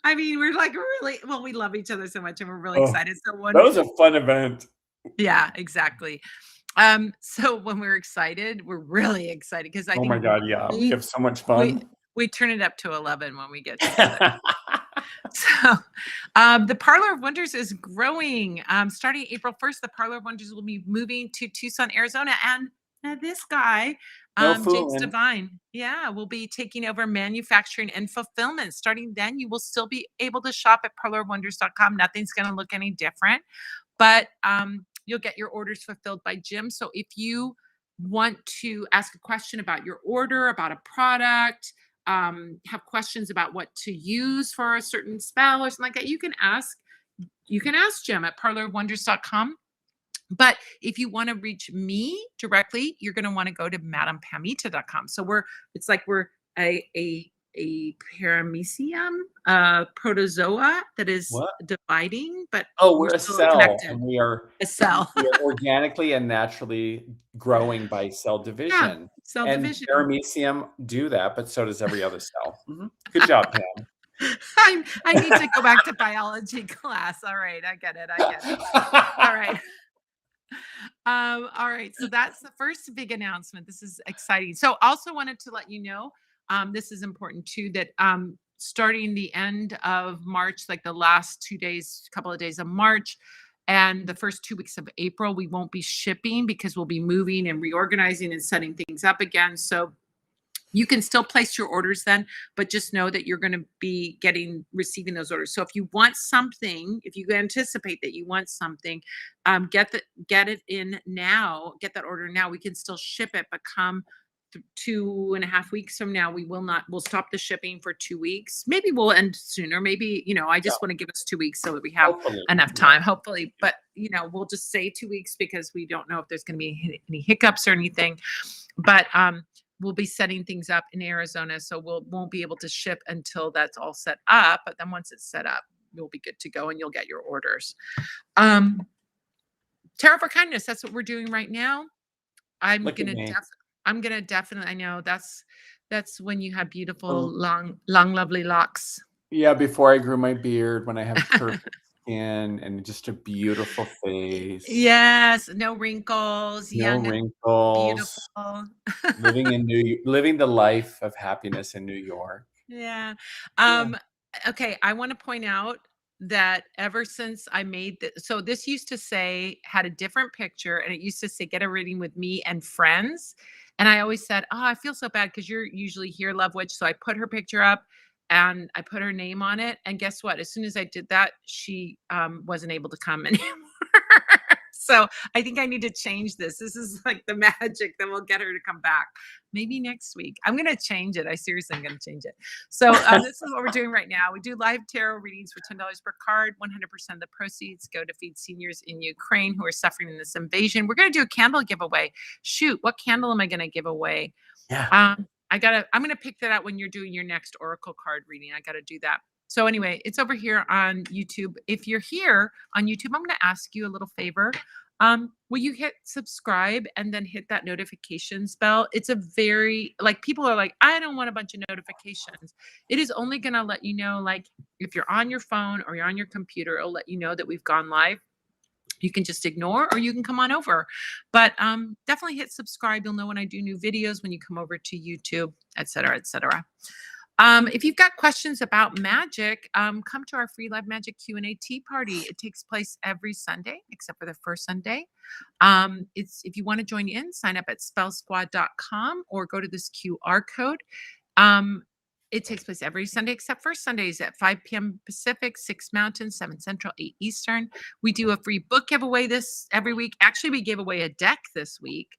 I mean, we're like really, well, we love each other so much and we're really excited. So that was a fun event. Yeah, exactly. So when we're excited, we're really excited because I think, oh my God, yeah, we have so much fun. We turn it up to 11 when we get together. So the Parlor of Wonders is growing. Starting April 1st, the Parlor of Wonders will be moving to Tucson, Arizona. And this guy, James Devine, will be taking over manufacturing and fulfillment. Starting then, you will still be able to shop at parlorofwonders.com. Nothing's going to look any different, but you'll get your orders fulfilled by Jim. So if you want to ask a question about your order, about a product, have questions about what to use for a certain spell or something like that, you can ask Jim at parlorofwonders.com. But if you want to reach me directly, you're going to want to go to madampamita.com. So we're a paramecium, protozoa that is dividing, but we're a cell, connected. and we are a cell. We are organically and naturally growing by cell division. Yeah, cell and division. Paramecium do that, but so does every other cell. Good job, Pam. I need to go back to biology class. All right, I get it. All right. All right. So that's the first big announcement. This is exciting. So also wanted to let you know, this is important too, that starting the end of March, like the last couple of days of March, and the first 2 weeks of April, we won't be shipping because we'll be moving and reorganizing and setting things up again. So you can still place your orders then, but just know that you're going to be receiving those orders. So if you want something, if you anticipate that you want something, get it in now, get that order now. We can still ship it, but come 2.5 weeks from now, we'll stop the shipping for 2 weeks. Maybe we'll end sooner. Maybe, I just want to give us 2 weeks so that we have enough time, hopefully. But, we'll just say 2 weeks because we don't know if there's going to be any hiccups or anything. But, we'll be setting things up in Arizona, so won't be able to ship until that's all set up. But then once it's set up, you'll be good to go and you'll get your orders. Tarot for Kindness, that's what we're doing right now. I'm gonna definitely. I know that's when you have beautiful, long, lovely locks. Yeah, before I grew my beard, when I have perfect skin and just a beautiful face. Yes, no wrinkles. No young wrinkles. And beautiful. living the life of happiness in New York. Yeah. Okay, I want to point out that ever since I made so this used to had a different picture, and it used to say get a reading with me and friends. And I always said, oh, I feel so bad because you're usually here, Love Witch. So I put her picture up and I put her name on it. And guess what? As soon as I did that, she wasn't able to come anymore. So I think I need to change this. This is like the magic that will get her to come back. Maybe next week. I'm going to change it. I seriously am going to change it. So this is what we're doing right now. We do live tarot readings for $10 per card. 100% of the proceeds go to feed seniors in Ukraine who are suffering in this invasion. We're going to do a candle giveaway. Shoot, what candle am I going to give away? Yeah. I'm going to pick that out when you're doing your next oracle card reading. I got to do that. So anyway, it's over here on YouTube. If you're here on YouTube, I'm going to ask you a little favor. Will you hit subscribe and then hit that notifications bell? It's a very, people are like, I don't want a bunch of notifications. It is only going to let you know, if you're on your phone or you're on your computer, it'll let you know that we've gone live. You can just ignore or you can come on over. But definitely hit subscribe. You'll know when I do new videos, when you come over to YouTube, et cetera, et cetera. If you've got questions about magic, come to our free live magic Q&A tea party. It takes place every Sunday, except for the first Sunday. It's if you want to join in, sign up at spellsquad.com or go to this QR code. Um, it takes place every Sunday except for Sundays at 5 p.m. Pacific, 6 Mountain, 7 Central, 8 Eastern. We do a free book giveaway this every week. Actually, we gave away a deck this week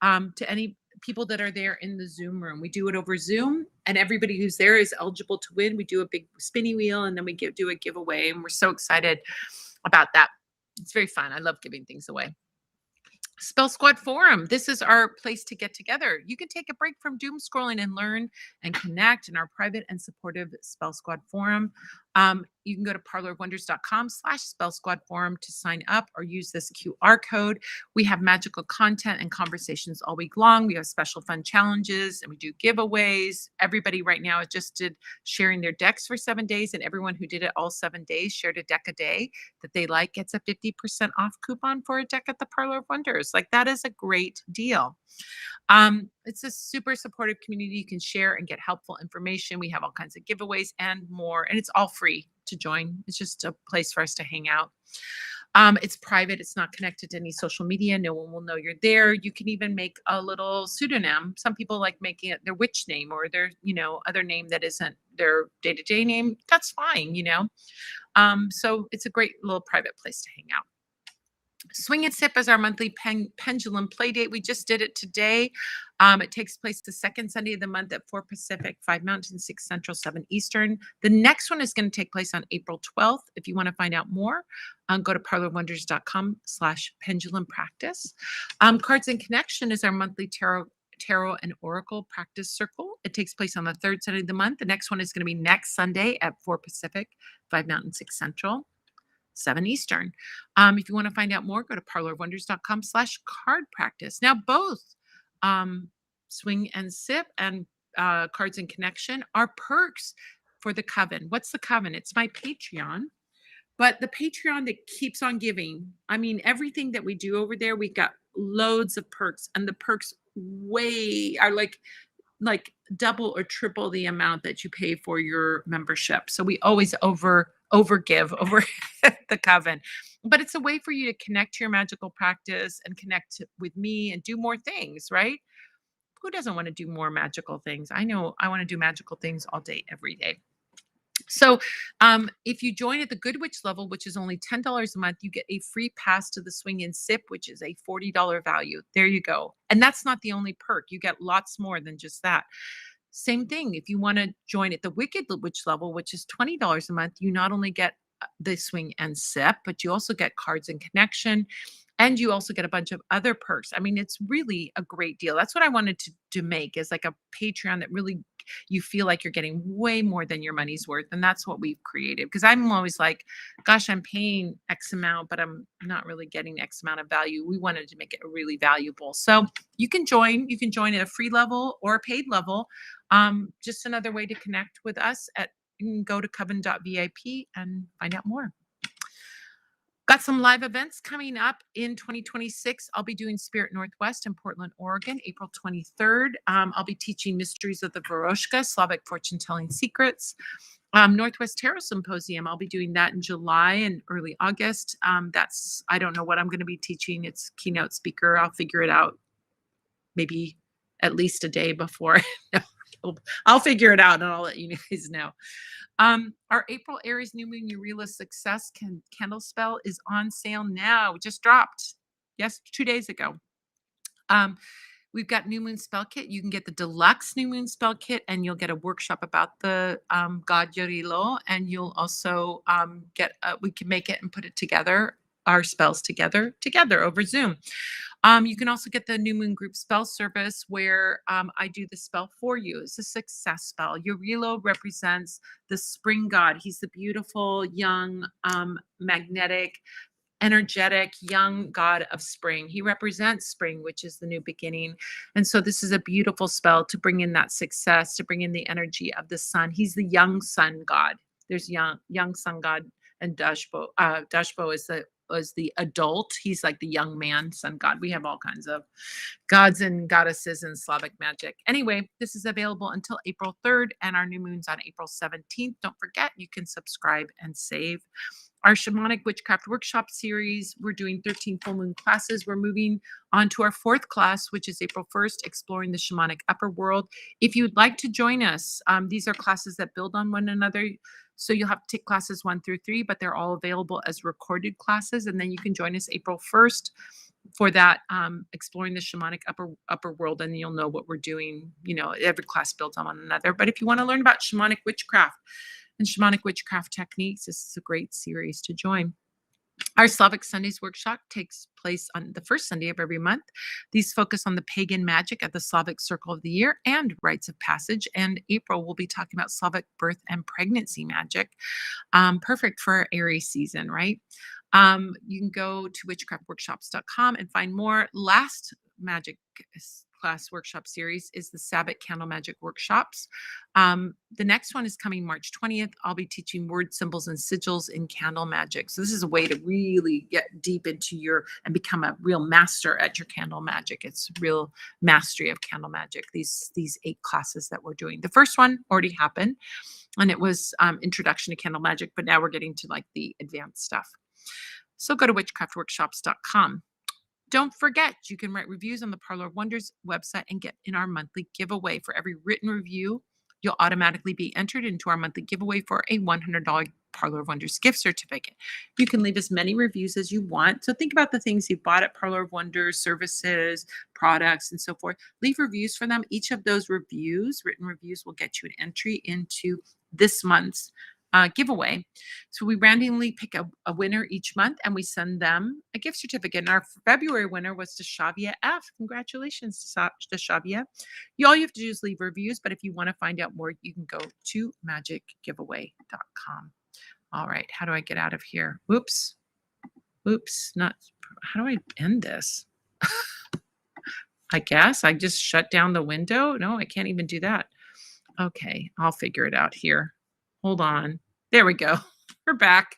to any people that are there in the Zoom room. We do it over Zoom, and everybody who's there is eligible to win. We do a big spinny wheel, and then we do a giveaway, and we're so excited about that. It's very fun. I love giving things away. Spell Squad Forum. This is our place to get together. You can take a break from doom scrolling and learn and connect in our private and supportive Spell Squad Forum. You can go to parlorwonders.com/Spell Squad Forum to sign up or use this QR code. We have magical content and conversations all week long. We have special fun challenges and we do giveaways. Everybody right now just did sharing their decks for 7 days, and everyone who did it all 7 days shared a deck a day that they like gets a 50% off coupon for a deck at the Parlor of Wonders. Like, that is a great deal. It's a super supportive community. You can share and get helpful information. We have all kinds of giveaways and more, and it's all free to join. It's just a place for us to hang out. It's private. It's not connected to any social media. No one will know you're there. You can even make a little pseudonym. Some people like making it their witch name or their, other name that isn't their day-to-day name. That's fine, So it's a great little private place to hang out. Swing and Sip is our monthly pendulum play date. We just did it today. It takes place the second Sunday of the month at 4 Pacific, 5 Mountain, 6 Central, 7 Eastern. The next one is going to take place on April 12th. If you want to find out more, go to parlorwonders.com/pendulum practice. Cards and Connection is our monthly tarot and oracle practice circle. It takes place on the third Sunday of the month. The next one is going to be next Sunday at 4 Pacific, 5 Mountain, 6 Central, 7 Eastern. If you want to find out more, go to parlorwonders.com/card practice. Now, both Swing and Sip and Cards and Connection are perks for the Coven. What's the Coven? It's my Patreon, but the Patreon that keeps on giving. I mean, everything that we do over there, we've got loads of perks, and the perks are like double or triple the amount that you pay for your membership. So we always overgive over the Coven, but it's a way for you to connect to your magical practice and connect with me and do more things, right? Who doesn't want to do more magical things? I know I want to do magical things all day, every day. So if you join at the Good Witch level, which is only $10 a month, you get a free pass to the Swing and Sip, which is a $40 value. There you go. And that's not the only perk. You get lots more than just that. Same thing. If you want to join at the Wicked Witch level, which is $20 a month, you not only get the Swing and Sip, but you also get Cards and Connection. And you also get a bunch of other perks. I mean, it's really a great deal. That's what I wanted to make, is like a Patreon that really you feel like you're getting way more than your money's worth. And that's what we've created. Because I'm always like, gosh, I'm paying X amount, but I'm not really getting X amount of value. We wanted to make it really valuable. So you can join at a free level or a paid level. Just another way to connect with us. You can go to coven.vip and find out more. Got some live events coming up in 2026. I'll be doing Spirit Northwest in Portland, Oregon, April 23rd. I'll be teaching Mysteries of the Varoshka, Slavic fortune-telling secrets. Northwest Tarot Symposium, I'll be doing that in July and early August. I don't know what I'm going to be teaching. It's keynote speaker. I'll figure it out maybe at least a day before. I'll figure it out and I'll let you guys know. Our April Aries New Moon Eureka Success Candle Spell is on sale now. It just dropped. Yes, 2 days ago. We've got New Moon Spell Kit. You can get the deluxe New Moon Spell Kit, and you'll get a workshop about the god Yorilo, and you'll also we can make it and put it together, our spells together over Zoom. You can also get the New Moon Group Spell Service, where I do the spell for you. It's a success spell. Yorilo represents the spring god. He's the beautiful, young, magnetic, energetic, young god of spring. He represents spring, which is the new beginning. And so this is a beautiful spell to bring in that success, to bring in the energy of the sun. He's the young sun god. There's young sun god, and Dashbo. Dashbo is the was the adult. He's like the young man, sun god. We have all kinds of gods and goddesses in Slavic magic. Anyway, this is available until April 3rd, and our new moon's on April 17th. Don't forget, you can subscribe and save. Our Shamanic Witchcraft Workshop series, we're doing 13 full moon classes. We're moving on to our 4th class, which is April 1st, Exploring the Shamanic Upper World. If you'd like to join us, these are classes that build on one another. So you'll have to take classes 1 through 3, but they're all available as recorded classes. And then you can join us April 1st for that, Exploring the Shamanic Upper World, and you'll know what we're doing. You know, every class builds on one another. But if you want to learn about shamanic witchcraft and shamanic witchcraft techniques, this is a great series to join. Our Slavic Sundays workshop takes place on the first Sunday of every month. These focus on the pagan magic of the Slavic circle of the year and rites of passage. And April, we'll be talking about Slavic birth and pregnancy magic. Perfect for our Aries season, right? You can go to witchcraftworkshops.com and find more. Last magic class workshop series is the Sabbath Candle Magic Workshops. The next one is coming March 20th. I'll be teaching word symbols and sigils in candle magic. So this is a way to really get deep into and become a real master at your candle magic. It's real mastery of candle magic, these 8 classes that we're doing. The first one already happened, and it was Introduction to Candle Magic, but now we're getting to like the advanced stuff. So go to witchcraftworkshops.com. Don't forget, you can write reviews on the Parlor of Wonders website and get in our monthly giveaway. For every written review, you'll automatically be entered into our monthly giveaway for a $100 Parlor of Wonders gift certificate. You can leave as many reviews as you want. So think about the things you bought at Parlor of Wonders, services, products, and so forth. Leave reviews for them. Each of those reviews, written reviews, will get you an entry into this month's giveaway. So we randomly pick a winner each month, and we send them a gift certificate. And our February winner was Deshavia F. Congratulations to Deshavia. All you have to do is leave reviews, but if you want to find out more, you can go to magicgiveaway.com. All right, how do I get out of here? Oops, how do I end this? I guess I just shut down the window. No, I can't even do that. Okay, I'll figure it out here. Hold on. There we go. We're back.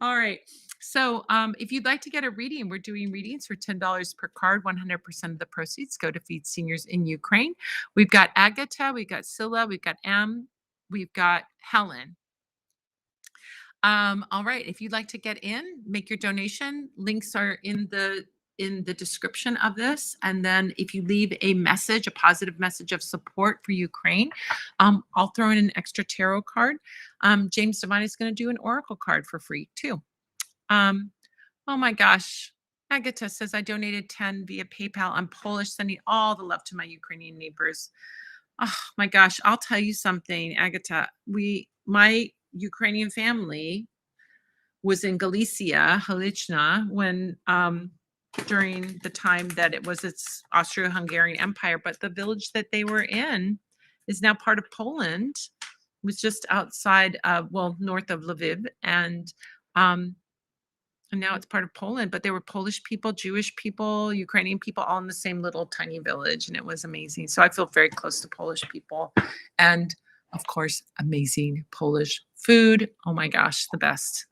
All right. So if you'd like to get a reading, we're doing readings for $10 per card. 100% of the proceeds go to feed seniors in Ukraine. We've got Agatha, we've got Scylla, we've got Em, we've got Helen. All right. If you'd like to get in, make your donation. Links are in the description of this. And then if you leave a message, a positive message of support for Ukraine, I'll throw in an extra tarot card. James Devine is going to do an oracle card for free too. Oh my gosh. Agatha says, I donated 10 via PayPal. I'm Polish, sending all the love to my Ukrainian neighbors. Oh my gosh. I'll tell you something, Agatha. My Ukrainian family was in Galicia, Halicna, when during the time that it was its Austro-Hungarian Empire, but the village that they were in is now part of Poland. It was just outside north of Lviv, and now it's part of Poland. But there were Polish people, Jewish people, Ukrainian people, all in the same little tiny village, and it was amazing. So I feel very close to Polish people, and of course, amazing Polish food. Oh my gosh, the best.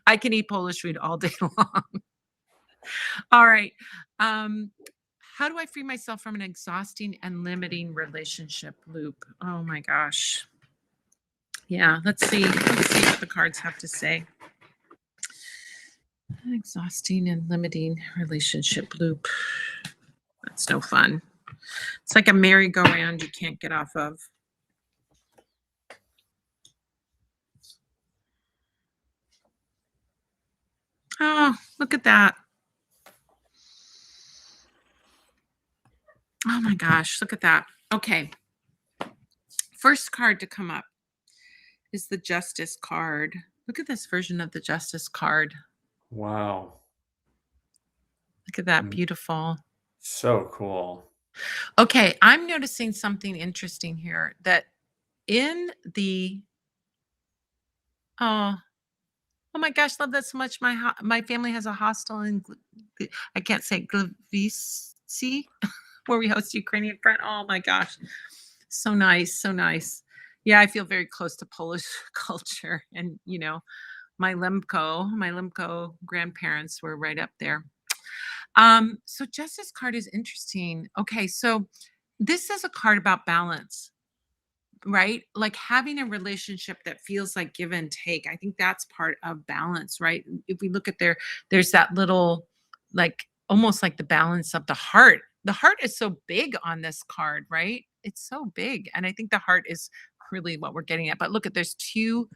I can eat Polish food all day long. All right. How do I free myself from an exhausting and limiting relationship loop? Oh my gosh. Yeah, let's see what the cards have to say. Exhausting and limiting relationship loop. That's no fun. It's like a merry-go-round you can't get off of. Oh, look at that. Oh my gosh, look at that. Okay. First card to come up is the Justice card. Look at this version of the Justice card. Wow. Look at that. Beautiful. So cool. Okay, I'm noticing something interesting here, that in the oh my gosh, love that so much. My family has a hostel in I can't say Gliwice, where we host Ukrainian friend. Oh my gosh, so nice, so nice. Yeah, I feel very close to Polish culture, and my Limco grandparents were right up there. So Justice card is interesting. Okay, so this is a card about balance. Right? Like having a relationship that feels like give and take. I think that's part of balance, right? If we look at there's that little, like, almost like the balance of the heart. The heart is so big on this card, right? It's so big. And I think the heart is really what we're getting at. But look at there's two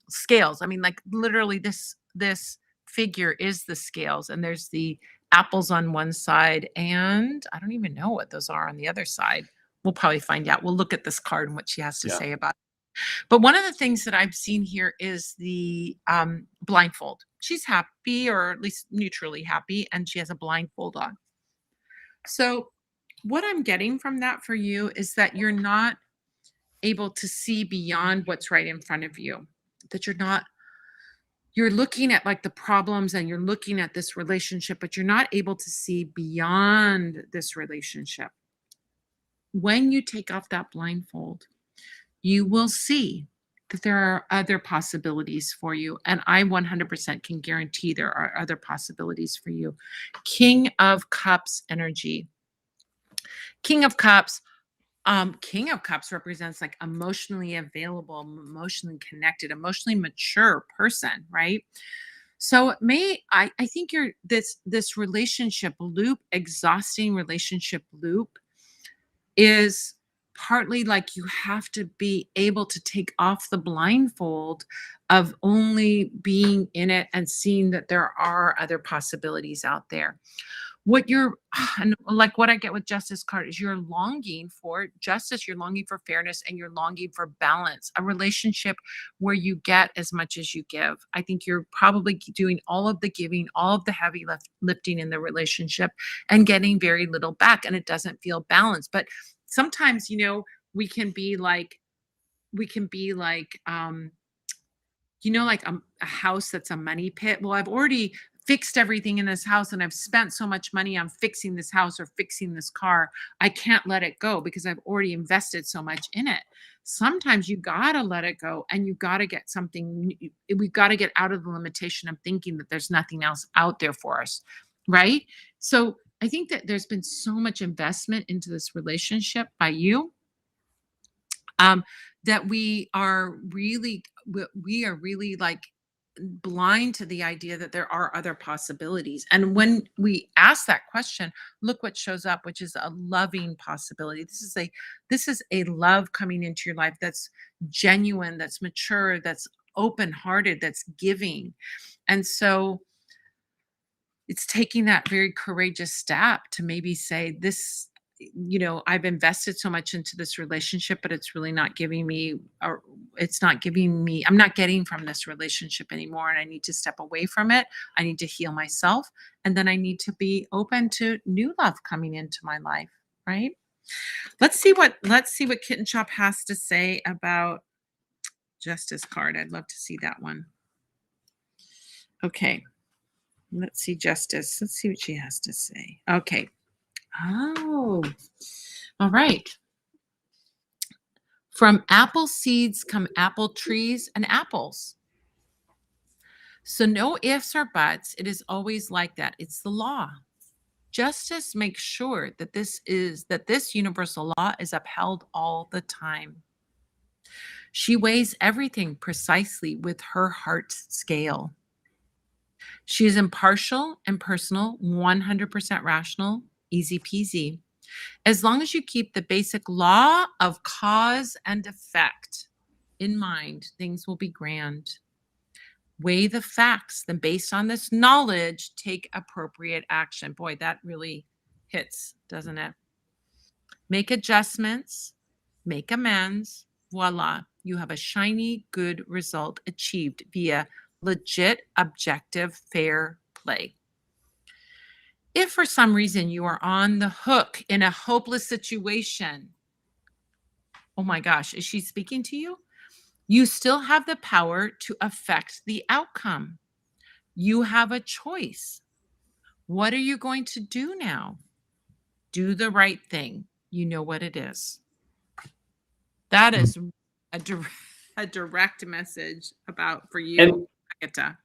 scales. I mean, like literally this figure is the scales, and there's the apples on one side, and I don't even know what those are on the other side. We'll probably find out. We'll look at this card and what she has to Yeah. say about it. But one of the things that I've seen here is the blindfold. She's happy, or at least neutrally happy, and she has a blindfold on. So, what I'm getting from that for you is that you're not able to see beyond what's right in front of you. That you're looking at like the problems and you're looking at this relationship, but you're not able to see beyond this relationship. When you take off that blindfold, you will see that there are other possibilities for you. And I 100% can guarantee there are other possibilities for you. King of Cups energy. King of Cups. King of Cups represents like emotionally available, emotionally connected, emotionally mature person, right? So it may I think you're this relationship loop, exhausting relationship loop is partly like you have to be able to take off the blindfold of only being in it and seeing that there are other possibilities out there. What you're and like what I get with Justice card is you're longing for justice, you're longing for fairness, and you're longing for balance, a relationship where you get as much as you give. I think you're probably doing all of the giving, all of the heavy lifting in the relationship and getting very little back, and it doesn't feel balanced. But sometimes, we can be like, we can be like, like a house that's a money pit. Well, I've already fixed everything in this house and I've spent so much money on fixing this house or fixing this car. I can't let it go because I've already invested so much in it. Sometimes you got to let it go and you got to get something. We've got to get out of the limitation of thinking that there's nothing else out there for us. Right. So I think that there's been so much investment into this relationship by you, um, that we are really like blind to the idea that there are other possibilities. And when we ask that question, look what shows up, which is a loving possibility. This is a love coming into your life that's genuine, that's mature, that's open-hearted, that's giving. And so it's taking that very courageous step to maybe say this, I've invested so much into this relationship, but it's really not giving me, or it's not giving me, I'm not getting from this relationship anymore, and I need to step away from it. I need to heal myself, and then I need to be open to new love coming into my life. Right. Let's see what Kitten Shop has to say about Justice card. I'd love to see that one. Okay. Let's see Justice. Let's see what she has to say. Okay. Oh, all right. From apple seeds come apple trees and apples. So no ifs or buts. It is always like that. It's the law. Justice makes sure that this universal law is upheld all the time. She weighs everything precisely with her heart's scale. She is impartial and personal, 100% rational, easy peasy. As long as you keep the basic law of cause and effect in mind, things will be grand. Weigh the facts, then based on this knowledge, take appropriate action. Boy, that really hits, doesn't it? Make adjustments, make amends. Voila, you have a shiny, good result achieved via legit, objective, fair play. If for some reason you are on the hook in a hopeless situation, oh my gosh, is she speaking to you? You still have the power to affect the outcome. You have a choice. What are you going to do now? Do the right thing. You know what it is. That is a direct message about for And you. Agatha.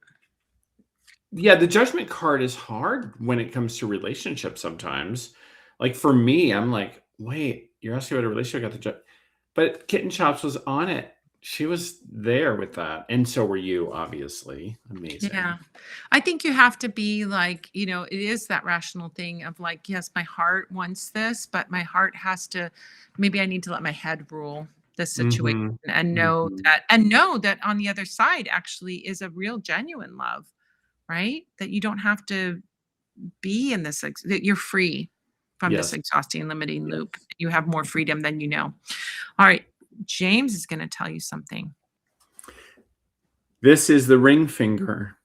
Yeah, the judgment card is hard when it comes to relationships sometimes. Like for me, I'm like, wait, you're asking about a relationship, I got the but Kitten Chops was on it. She was there with that. And so were you, obviously. Yeah. Amazing. I think you have to be like, it is that rational thing of like, yes, my heart wants this, but my heart has to, maybe I need to let my head rule the situation Mhm. and Mhm. know that on the other side actually is a real genuine love, right? That you don't have to be in this, that you're free from this Yes. exhausting limiting loop. Yes. You have more freedom than you know. All right. James is going to tell you something. This is the ring finger,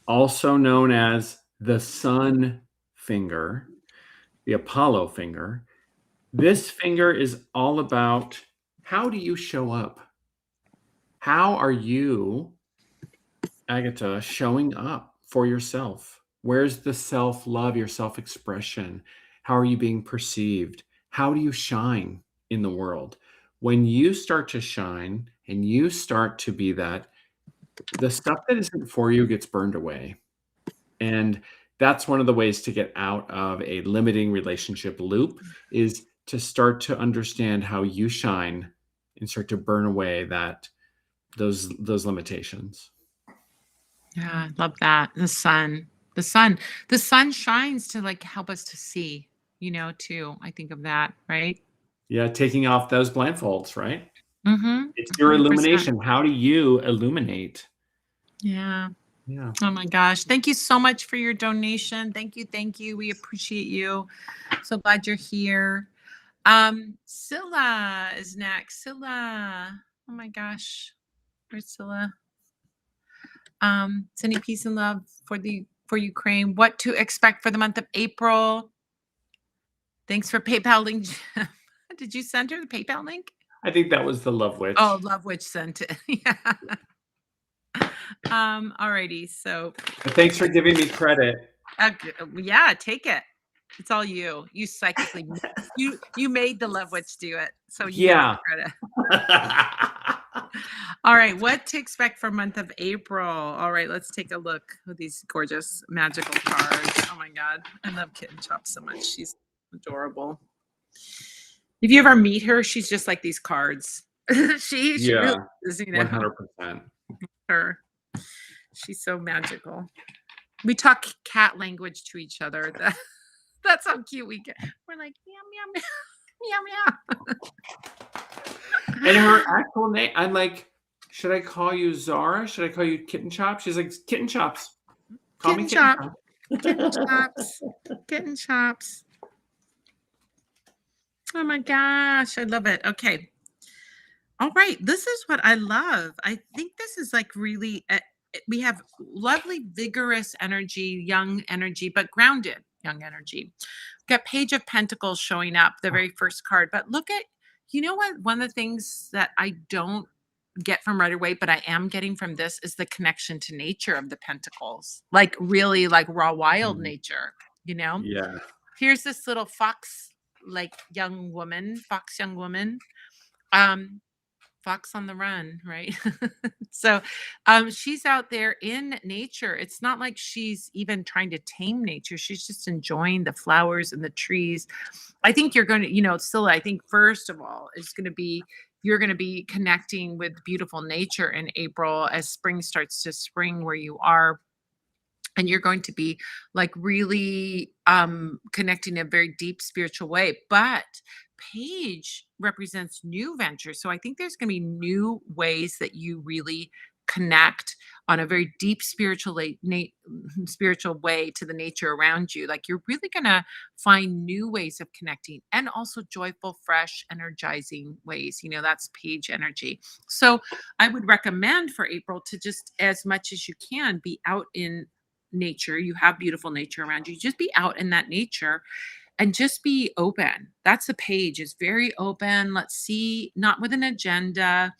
also known as the sun finger, the Apollo finger. This finger is all about how do you show up? How are you, Agatha, showing up for yourself? Where's the self love, your self expression? How are you being perceived? How do you shine in the world? When you start to shine and you start to be that, the stuff that isn't for you gets burned away. And that's one of the ways to get out of a limiting relationship loop is to start to understand how you shine and start to burn away those limitations. Yeah, I love that. The sun, the sun shines to like help us to see, too. I think of that, right? Yeah, taking off those blindfolds, right? Mm-hmm. It's your 100%. illumination. How do you illuminate? Yeah. Yeah. Oh my gosh. Thank you so much for your donation. Thank you. Thank you. We appreciate you. So glad you're here. Scylla is next. Scylla. Oh my gosh. Where's Scylla? Sending peace and love for Ukraine. What to expect for the month of April. Thanks for PayPal link. Did you send her the PayPal link? I think that was the Love Oh, Witch. Love Witch sent it. Yeah. Alrighty. So, But thanks for giving me credit. yeah, take it. It's all you. You psychically you made the Love Witch do it. So you get all Yeah. the credit. All right, what to expect for month of April? All right, let's take a look at these gorgeous magical cards. Oh my god, I love Kitten Chop so much. She's adorable. If you ever meet her, she's just like these cards. She really Yeah, is, 100%. her. She's so magical. We talk cat language to each other. That's how cute we get. We're like meow meow meow meow And meow. her actual name, I'm like, should I call you Zara? Should I call you Kitten Chop? She's like, Kitten Chops. Call me Kitten Kitten chop, Chop. kitten chops, kitten chops. Oh my gosh, I love it. Okay. All right. This is what I love. I think this is like really, we have lovely, vigorous energy, young energy, but grounded young energy. Got Page of Pentacles showing up, the very first card. But look at, you know what? One of the things that I don't get from right away, but I am getting from this is the connection to nature of the Pentacles, like really like raw, wild Mhm. nature, you know? Yeah. Here's this little fox, like fox young woman. Um, Fox on the run, right? So she's out there in nature. It's not like she's even trying to tame nature. She's just enjoying the flowers and the trees. I think you're going to, still, I think first of all, it's going to be, you're going to be connecting with beautiful nature in April as spring starts to spring where you are, and you're going to be like really connecting in a very deep spiritual way. But Page represents new ventures, so I think there's going to be new ways that you really connect on a very deep spiritual way to the nature around you. Like you're really going to find new ways of connecting, and also joyful, fresh, energizing ways. That's Page energy. So I would recommend for April to just, as much as you can, be out in nature. You have beautiful nature around you. Just be out in that nature and just be open. That's the Page, is very open. Let's see, not with an agenda.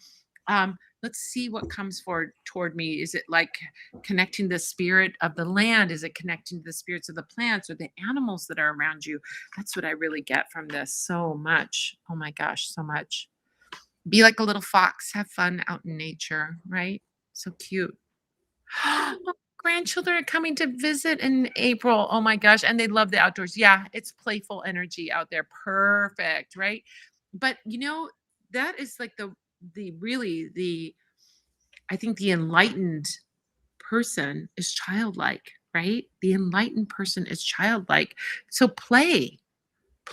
Let's see what comes forward toward me. Is it like connecting the spirit of the land? Is it connecting to the spirits of the plants or the animals that are around you? That's what I really get from this so much. Oh my gosh, so much. Be like a little fox, have fun out in nature, right? So cute. Grandchildren are coming to visit in April. Oh my gosh, and they love the outdoors. Yeah, it's playful energy out there. Perfect, right? But that is like the really the I think the enlightened person is childlike, right? The enlightened person is childlike. So play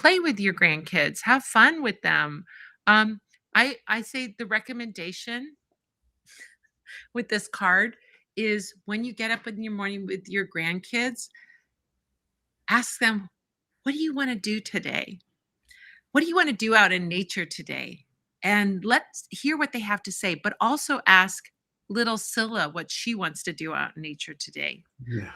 with your grandkids, have fun with them. Um, I say the recommendation with this card is when you get up in your morning with your grandkids, ask them, what do you want to do today? What do you want to do out in nature today? And let's hear what they have to say, but also ask little Scylla what she wants to do out in nature today. Yeah.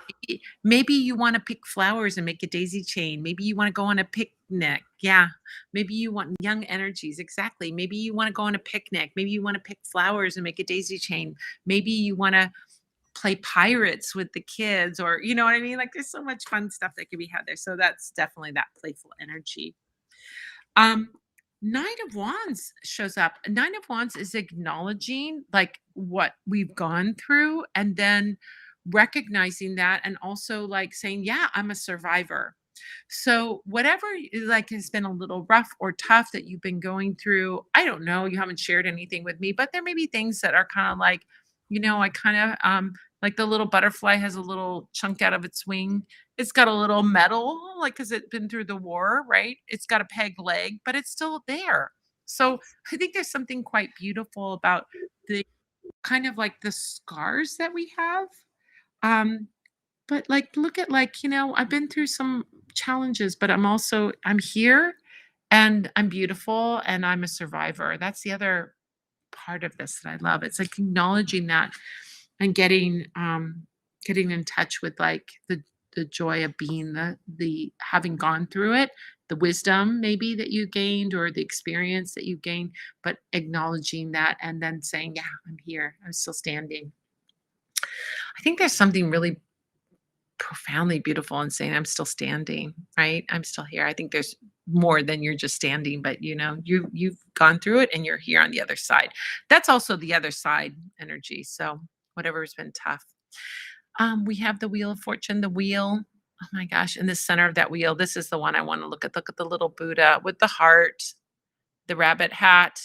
Maybe you want to pick flowers and make a daisy chain. Maybe you want to go on a picnic. Yeah. Maybe you want young energies. Exactly. Maybe you want to go on a picnic. Maybe you want to pick flowers and make a daisy chain. Maybe you want to play pirates with the kids, or you know what I mean? Like there's so much fun stuff that can be had there. So that's definitely that playful energy. Um, Nine of Wands shows up. Nine of Wands is acknowledging like what we've gone through and then recognizing that and also like saying, yeah, I'm a survivor. So whatever like has been a little rough or tough that you've been going through, I don't know, you haven't shared anything with me, but there may be things that are kind of like, I kind of like the little butterfly has a little chunk out of its wing. It's got a little metal, like because it's been through the war, right? It's got a peg leg, but it's still there. So I think there's something quite beautiful about the kind of like the scars that we have. Um, but, like, look at, like, I've been through some challenges, but I'm here, and I'm beautiful, and I'm a survivor. That's the other part of this that I love. It's, like, acknowledging that and getting in touch with, like, the joy of being the having gone through it, the wisdom maybe that you gained or the experience that you gained, but acknowledging that and then saying, "Yeah, I'm here. I'm still standing." I think there's something really profoundly beautiful and saying, "I'm still standing, right? I'm still here." I think there's more than you're just standing, but you've gone through it and you're here on the other side. That's also the other side energy. So whatever's been tough. We have the Wheel of Fortune, the wheel. Oh my gosh, in the center of that wheel, this is the one I want to look at. Look at the little Buddha with the heart, the rabbit hat,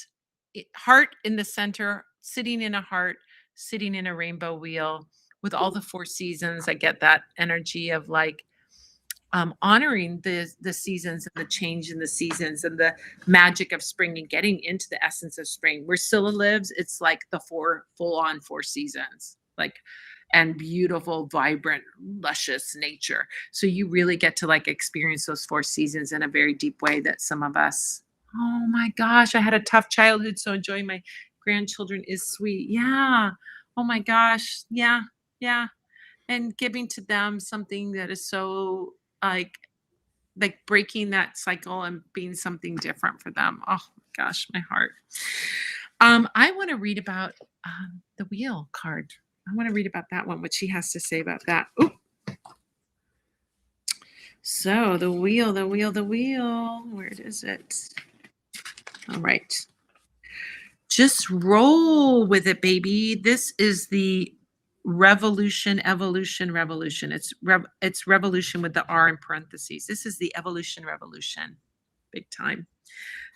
heart in the center, sitting in a heart, sitting in a rainbow wheel with all the four seasons. I get that energy of like honoring the seasons and the change in the seasons and the magic of spring and getting into the essence of spring. Where Scylla lives, it's like the four full on four seasons, like and beautiful, vibrant, luscious nature. So you really get to like experience those four seasons in a very deep way that some of us, oh my gosh, I had a tough childhood. So enjoying my grandchildren is sweet. Yeah. Oh my gosh. Yeah. Yeah, and giving to them something that is so like breaking that cycle and being something different for them. Oh my gosh, my heart. I want to read about the wheel card. I want to read about that one, what she has to say about that. Ooh. So the wheel, the wheel, the wheel. Where is it? All right. Just roll with it, baby. This is the revolution, evolution, revolution. It's revolution with the R in parentheses. This is the evolution revolution. Big time.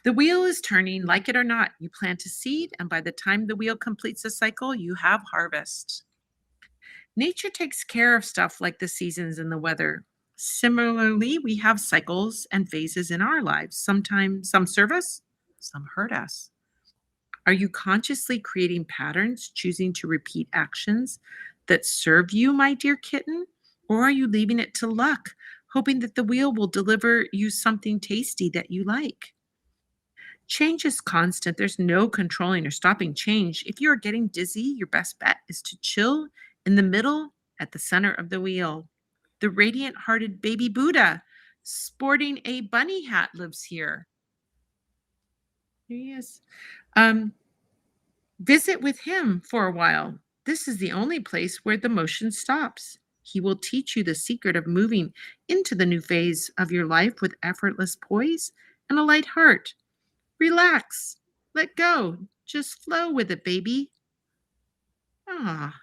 The wheel is turning, like it or not. You plant a seed, and by the time the wheel completes the cycle, you have harvest. Nature takes care of stuff like the seasons and the weather. Similarly, we have cycles and phases in our lives. Sometimes some serve us, some hurt us. Are you consciously creating patterns, choosing to repeat actions that serve you, my dear kitten? Or are you leaving it to luck, hoping that the wheel will deliver you something tasty that you like? Change is constant. There's no controlling or stopping change. If you are getting dizzy, your best bet is to chill in the middle at the center of the wheel. The radiant hearted baby Buddha, sporting a bunny hat, lives here. Here he is. Um, Visit with him for a while. This is the only place where the motion stops. He will teach you the secret of moving into the new phase of your life with effortless poise and a light heart. Relax. Let go. Just flow with it, baby. Ah,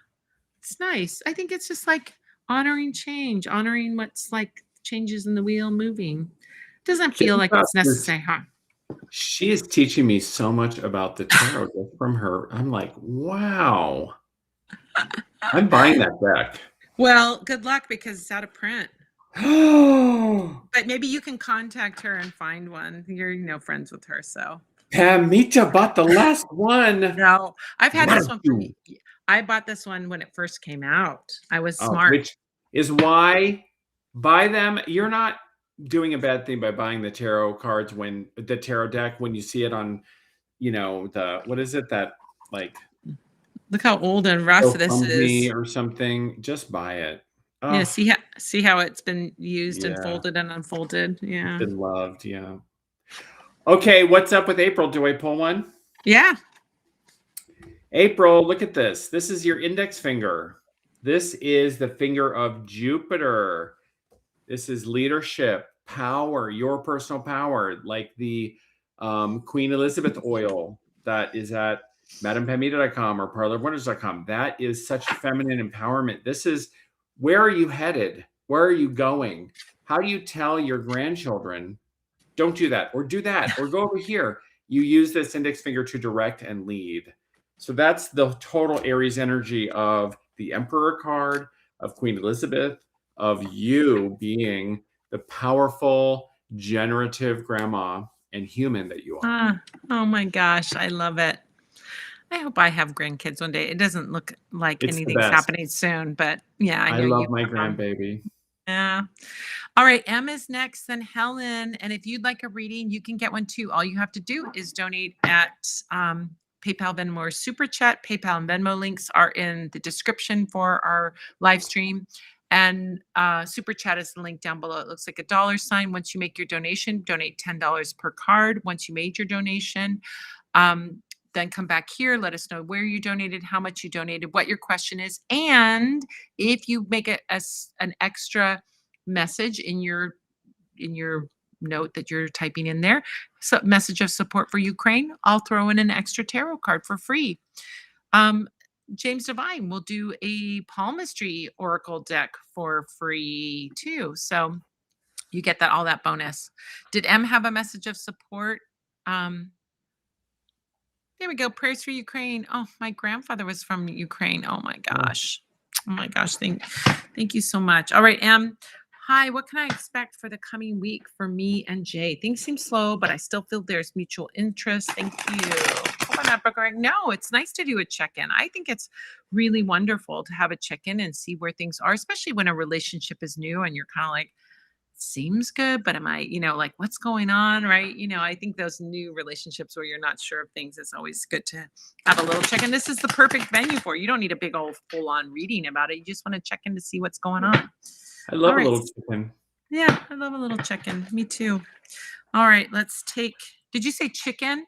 It's nice. I think it's just like honoring change, honoring what's like changes in the wheel moving. Doesn't Think feel like about it's this. necessary, huh? She is teaching me so much about the tarot just from her. I'm like, wow. I'm buying that deck. Well, good luck because it's out of print. Pamita But maybe you can contact her and find one. You're, friends with her, so. bought the last one. No, I've had What this a one for do? I bought this one when it first came out. I was smart. Which is why buy them. You're not doing a bad thing by buying the tarot cards when the tarot deck when you see it on, the what is it that like Look how old and rough this GoFundMe is. or something? Just buy it. Yeah, Oh, see how it's been used and yeah. folded and unfolded. It's Yeah. been loved. Yeah. Okay, what's up with April? Do I pull one? Yeah. April, look at this. This is your index finger. This is the finger of Jupiter. This is leadership, power, your personal power, like the Queen Elizabeth oil that is at madamepamita.com or parlorwonders.com. That is such feminine empowerment. This is where are you headed? Where are you going? How do you tell your grandchildren, don't do that, or do that, or go over here? You use this index finger to direct and lead. So that's the total Aries energy of the Emperor card, of Queen Elizabeth, of you being the powerful, generative grandma and human that you are. Oh my gosh, I love it. I hope I have grandkids one day. It doesn't look like It's the anything's best. happening soon, but yeah, I I know you love my have 'em. grandbaby. Yeah. All right, Em is next, then Helen. And if you'd like a reading, you can get one too. All you have to do is donate at PayPal, Venmo, or Super Chat. PayPal and Venmo links are in the description for our live stream. And Super Chat is the link down below. It looks like a dollar sign. Once you make your donation, donate $10 per card. Once you made your donation, um, then come back here. Let us know where you donated, how much you donated, what your question is, and if you make an extra message in your note that you're typing in there, so message of support for Ukraine, I'll throw in an extra tarot card for free. Um, James Devine will do a palmistry oracle deck for free too. So you get all that bonus. Did M have a message of support? Um, there we go. Prayers for Ukraine. Oh, my grandfather was from Ukraine. Oh my Oh, gosh. Oh my gosh. Thank you so much. All right, Em. Hi, what can I expect for the coming week for me and Jay? Things seem slow, but I still feel there's mutual interest. Thank you. Hope I'm not progressing. No, it's nice to do a check-in. I think it's really wonderful to have a check-in and see where things are, especially when a relationship is new and you're kind of like, seems good, but am I, like what's going on, right? I think those new relationships where you're not sure of things, it's always good to have a little check in. This is the perfect venue for it. You don't need a big old full on reading about it. You just want to check in to see what's going on. I All love a right. little chicken. Yeah, I love a little check in. Me too. All right, let's take. Did you say chicken?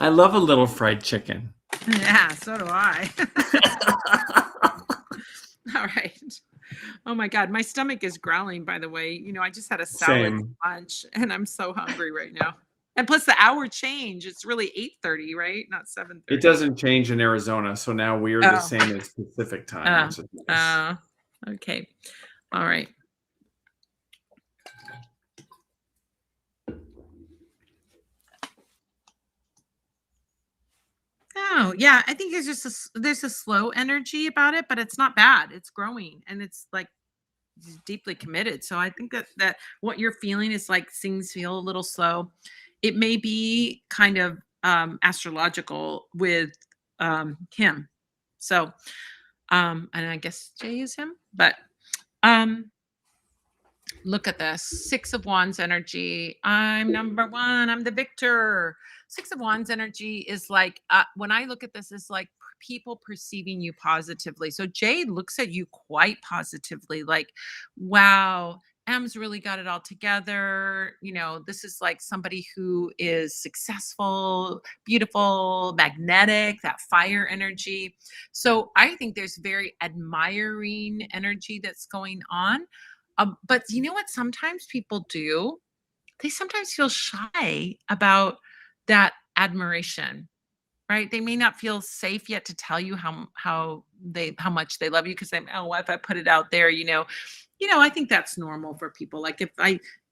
I love a little fried chicken. Yeah, so do I. All right. Oh my God, my stomach is growling, by the way. I just had a salad Same. for lunch and I'm so hungry right now. And plus the hour change, it's really 8:30, right? Not It 7:30. doesn't change in Arizona, so now we're the Oh, same as Pacific time, oh, which is nice. oh, okay. All right. Oh, yeah. I think there's a slow energy about it, but it's not bad. It's growing and it's like deeply committed. So I think that what you're feeling is like things feel a little slow. It may be kind of astrological with him. So and I guess Jay is him, but um look at this. Six of Wands energy. I'm number one. I'm the victor. Six of Wands energy is like, when I look at this, it's like people perceiving you positively. So Jade looks at you quite positively, like, wow, M's really got it all together. This is like somebody who is successful, beautiful, magnetic, that fire energy. So I think there's very admiring energy that's going on, but you know what sometimes people do? They sometimes feel shy about that admiration, right? They may not feel safe yet to tell you how much they love you because they, oh, what if I put it out there, I think that's normal for people. Like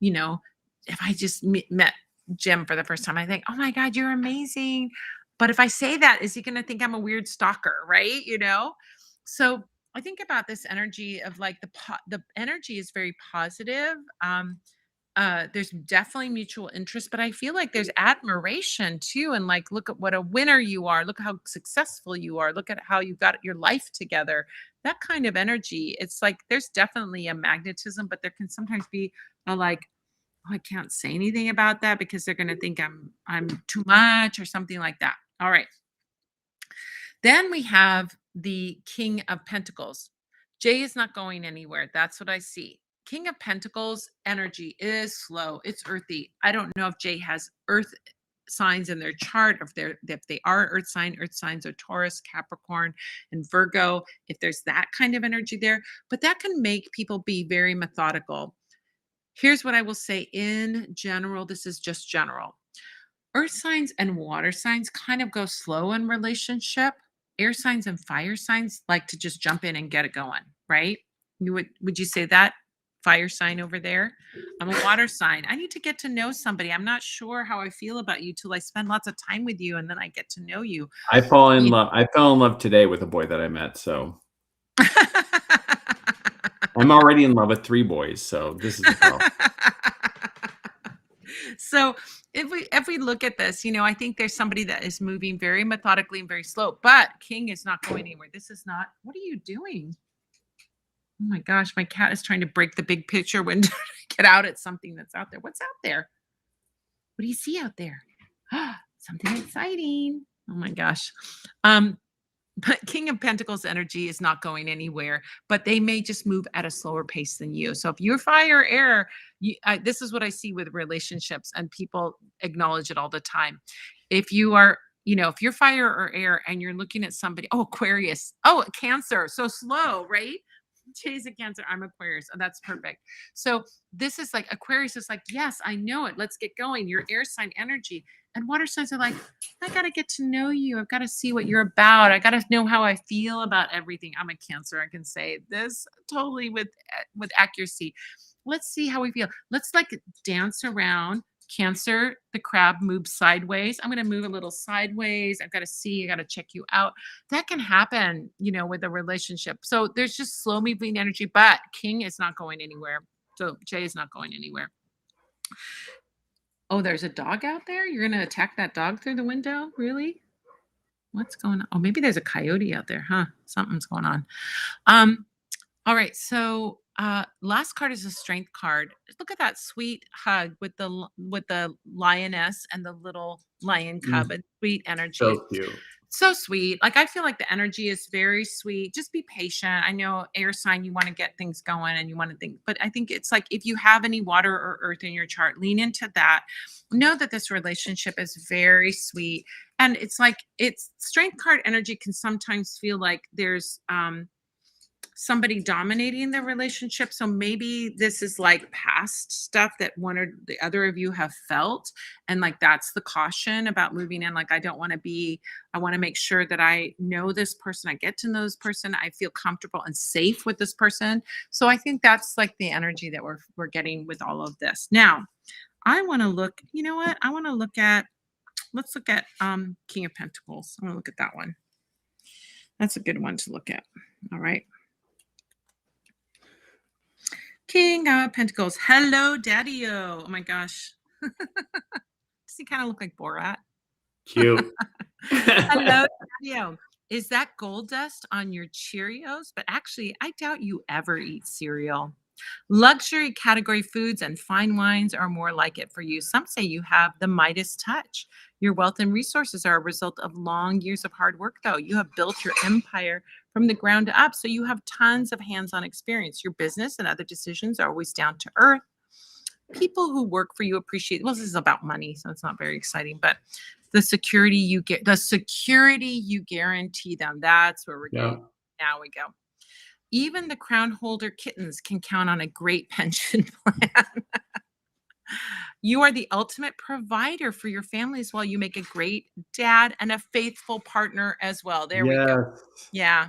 you know, if I just met Jim for the first time, I think, oh my God, you're amazing. But if I say that, is he going to think I'm a weird stalker, right? So I think about this energy of like the energy is very positive. There's definitely mutual interest, but I feel like there's admiration too. And like, look at what a winner you are. Look how successful you are. Look at how you got your life together. That kind of energy. It's like there's definitely a magnetism, but there can sometimes be a like, oh, I can't say anything about that because they're gonna think I'm too much or something like that. All right. Then we have the King of Pentacles. Jay is not going anywhere. That's what I see. King of Pentacles energy is slow. It's earthy. I don't know if Jay has earth signs in their chart, if they are earth signs are Taurus, Capricorn, and Virgo, if there's that kind of energy there, but that can make people be very methodical. Here's what I will say in general, this is just general. Earth signs and water signs kind of go slow in relationship. Air signs and fire signs like to just jump in and get it going, right? Would you say that? Fire sign over there. I'm a water sign. I need to get to know somebody. I'm not sure how I feel about you till I spend lots of time with you and then I get to know you. I fall in love. I fell in love today with a boy that I met. So I'm already in love with 3 boys. So this is a problem. So if we look at this, I think there's somebody that is moving very methodically and very slow, but King is not going anywhere. This is not, what are you doing? Oh my gosh, my cat is trying to break the big picture window to get out at something that's out there. What's out there? What do you see out there? Something exciting. Oh my gosh. But King of Pentacles energy is not going anywhere, but they may just move at a slower pace than you. So if you're fire or air, this is what I see with relationships, and people acknowledge it all the time. If you are, if you're fire or air and you're looking at somebody, oh, Aquarius, oh, Cancer, so slow, right? Jay's a Cancer, I'm Aquarius. Oh, that's perfect. So this is like Aquarius is like, yes, I know it. Let's get going. Your air sign energy. And water signs are like, I got to get to know you. I've got to see what you're about. I got to know how I feel about everything. I'm a Cancer. I can say this totally with accuracy. Let's see how we feel. Let's like dance around. Cancer, the crab moves sideways. I'm going to move a little sideways. I've got to see. I got to check you out. That can happen, with a relationship. So there's just slow moving energy, but King is not going anywhere. So Jay is not going anywhere. Oh, there's a dog out there? You're going to attack that dog through the window? Really? What's going on? Oh, maybe there's a coyote out there, huh? Something's going on. All right. So last card is a strength card. Look at that sweet hug with the lioness and the little lion cub. And sweet energy. So cute. So sweet. Like I feel like the energy is very sweet. Just be patient. I know air sign, you want to get things going and you want to think, but I think it's like if you have any water or earth in your chart, lean into that. Know that this relationship is very sweet. And it's like it's strength card energy can sometimes feel like there's somebody dominating the relationship. So maybe this is like past stuff that one or the other of you have felt. And like that's the caution about moving in. Like, I want to make sure that I know this person, I get to know this person, I feel comfortable and safe with this person. So I think that's like the energy that we're getting with all of this. Now, I want to look, you know what? I want to look at, let's look at King of Pentacles. I want to look at that one. That's a good one to look at. All right. King of Pentacles. Hello, Daddy-O. Oh my gosh. Does he kind of look like Borat? Cute. Hello, Daddy-O. Is that gold dust on your Cheerios? But actually, I doubt you ever eat cereal. Luxury category foods and fine wines are more like it for you. Some say you have the Midas touch. Your wealth and resources are a result of long years of hard work, though. You have built your empire from the ground up, so you have tons of hands-on experience. Your business and other decisions are always down to earth. People who work for you appreciate, well, this is about money, so it's not very exciting, but the security you guarantee them. That's where we're getting. Now we go. Even the crown holder kittens can count on a great pension plan. You are the ultimate provider for your families while you make a great dad and a faithful partner as well. There we go. Yes. Yeah,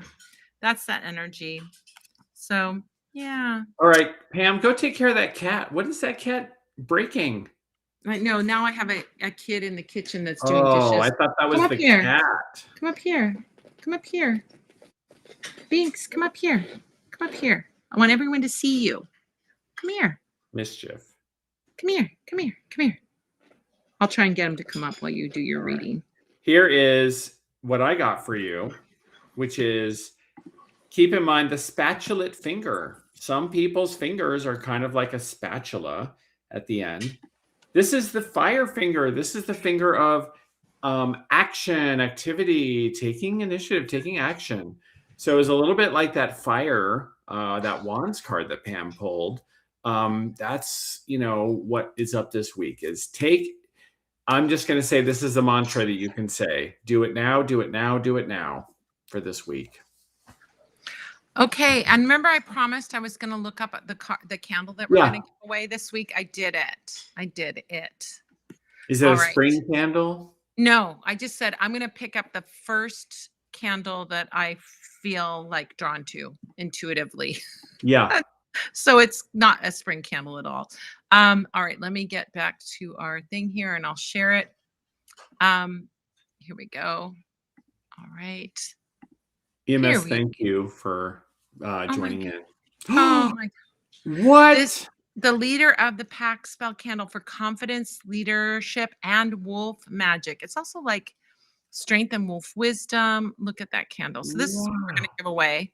that's that energy. So, yeah. All right, Pam, go take care of that cat. What is that cat breaking? I know now I have a kid in the kitchen that's doing Oh, I dishes. thought that Come was up the here. cat. Come up here. Come up here. Binks, come up here. Come up here. I want everyone to see you. Come here. Mischief. Come here. Come here. Come here. I'll try and get him to come up while you do your All right. reading. Here is what I got for you, which is keep in mind the spatulate finger. Some people's fingers are kind of like a spatula at the end. This is the fire finger. This is the finger of action, activity, taking initiative, taking action. So it's a little bit like that fire, that wands card that Pam pulled. That's, what is up this week is I'm just going to say this is a mantra that you can say. Do it now, do it now, do it now for this week. Okay, and remember I promised I was going to look up the candle that we're Yeah. going to give away this week. I did it. I did it. Is it All a right. spring candle? No, I just said I'm going to pick up the first candle that I feel like drawn to intuitively. Yeah. So it's not a spring candle at all. All right, let me get back to our thing here and I'll share it. Here we go. All right. EMS, thank you for joining in. Oh my. What? The leader of the pack spell candle for confidence, leadership, and wolf magic. It's also like strength and wolf wisdom. Look at that candle. So this is what we're going to Wow. give away.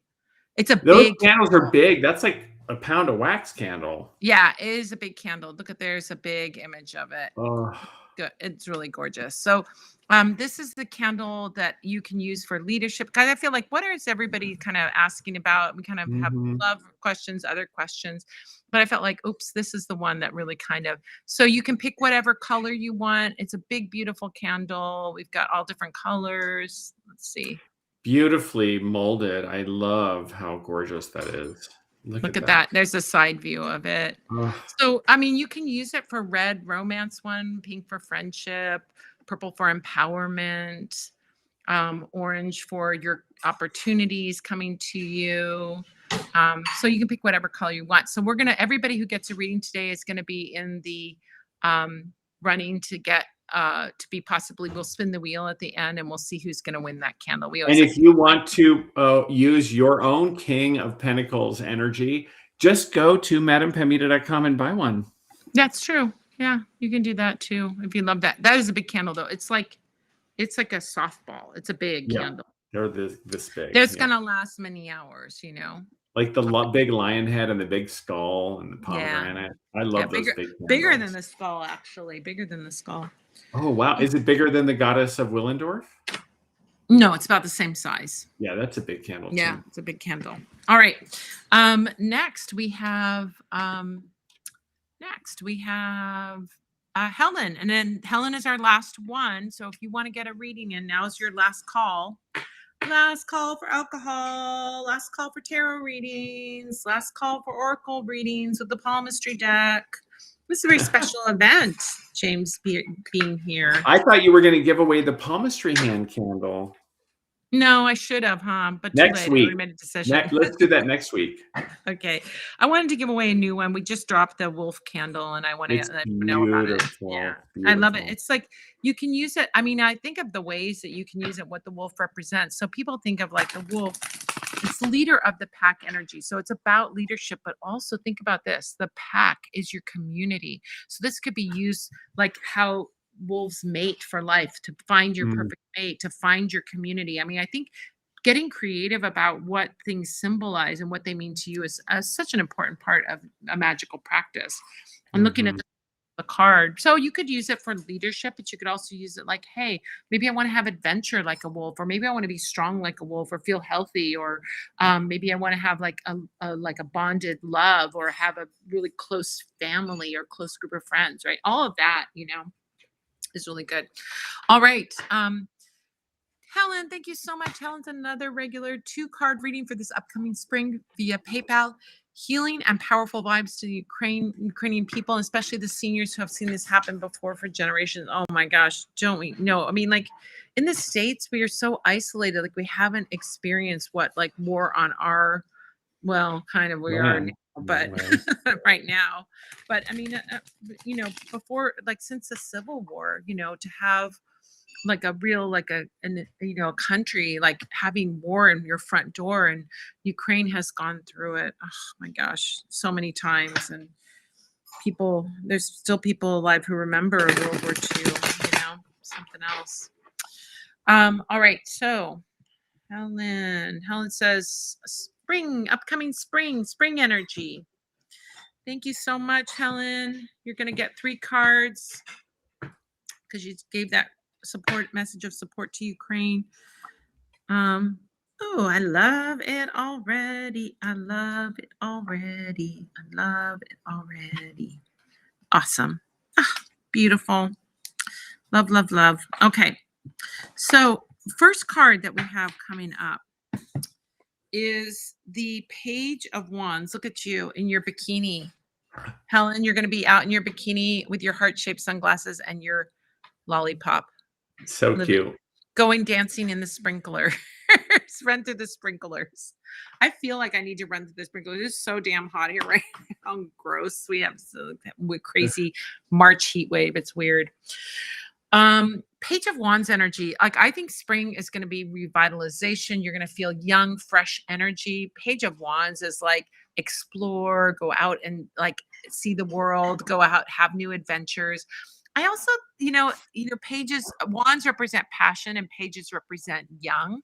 It's a Those big candles are candle. big. That's like a pound of wax candle. Yeah, it is a big candle. Look at there's a big image of it. Oh. Good. It's really gorgeous. So this is the candle that you can use for leadership. Because I feel like what is everybody kind of asking about? We kind of have Mhm. love questions, other questions. But I felt like, oops, this is the one that really kind of, so you can pick whatever color you want. It's a big, beautiful candle. We've got all different colors. Let's see. Beautifully molded. I love how gorgeous that is. Look at that. There's a side view of it. Oh. So, I mean, you can use it for red romance one, pink for friendship, purple for empowerment, orange for your opportunities coming to you. So you can pick whatever color you want. So everybody who gets a reading today is going to be in the running to get to be possibly, we'll spin the wheel at the end and we'll see who's going to win that candle. We always And like if to you want to use your own King of Pentacles energy, just go to madampamita.com and buy one. That's true. Yeah, you can do that too if you love that. That is a big candle though. It's like a softball. It's a big candle. They're this big. That's gonna last many hours, Like the big lion head and the big skull and the pomegranate. I love those big candles. Bigger than the skull, actually. Bigger than the skull. Oh, wow. Is it bigger than the goddess of Willendorf? No, it's about the same size. Yeah, that's a big candle too. Yeah, it's a big candle. All right. Next we have Helen, and then Helen is our last one. So if you want to get a reading in, now's your last call. Last call for alcohol, last call for tarot readings, last call for oracle readings with the palmistry deck. This is a very special event, James being here. I thought you were going to give away the palmistry hand candle. No, I should have, huh? But next week. We made a decision. Let's do that next week. Okay. I wanted to give away a new one. We just dropped the wolf candle and I want to let you know about it. Yeah. Beautiful. I love it. It's like you can use it. I mean, I think of the ways that you can use it, what the wolf represents. So people think of like the wolf, it's the leader of the pack energy. So it's about leadership, but also think about this. The pack is your community. So this could be used like how wolves mate for life, to find your perfect mate, to find your community. I mean, I think getting creative about what things symbolize and what they mean to you is such an important part of a magical practice. I'm looking at the card. So you could use it for leadership, but you could also use it like, hey, maybe I want to have adventure like a wolf, or maybe I want to be strong like a wolf, or feel healthy, or maybe I want to have like a bonded love, or have a really close family or close group of friends, right? All of that, is really good. All right. Helen, thank you so much. Helen's another regular 2-card reading for this upcoming spring via PayPal. healing and powerful vibes to the Ukrainian people, especially the seniors who have seen this happen before for generations. Oh my gosh, don't we know? I mean, like in the States, we are so isolated. Like we haven't experienced what like war on our, well, kind of we are now, Land, in many but ways. right now. But I mean, before, like since the Civil War, to have like a real like a country like having war in your front door, and Ukraine has gone through it, oh my gosh, so many times. And there's still people alive who remember World War II, something else. All right, so Helen says upcoming spring energy. Thank you so much, Helen. You're going to get 3 cards because you gave that message of support to Ukraine. Oh, I love it already. I love it already. I love it already. Awesome. Beautiful. Love, love, love. Okay. So, first card that we have coming up is the Page of Wands. Look at you in your bikini. Helen, you're going to be out in your bikini with your heart-shaped sunglasses and your lollipop. So cute. Going dancing in the sprinklers. Run through the sprinklers. I feel like I need to run through the sprinklers. It's so damn hot here right now. Gross. We have crazy March heat wave. It's weird. Page of Wands energy. Like I think spring is going to be revitalization. You're going to feel young, fresh energy. Page of Wands is like explore, go out and like see the world, go out, have new adventures. I also, wands represent passion and pages represent young.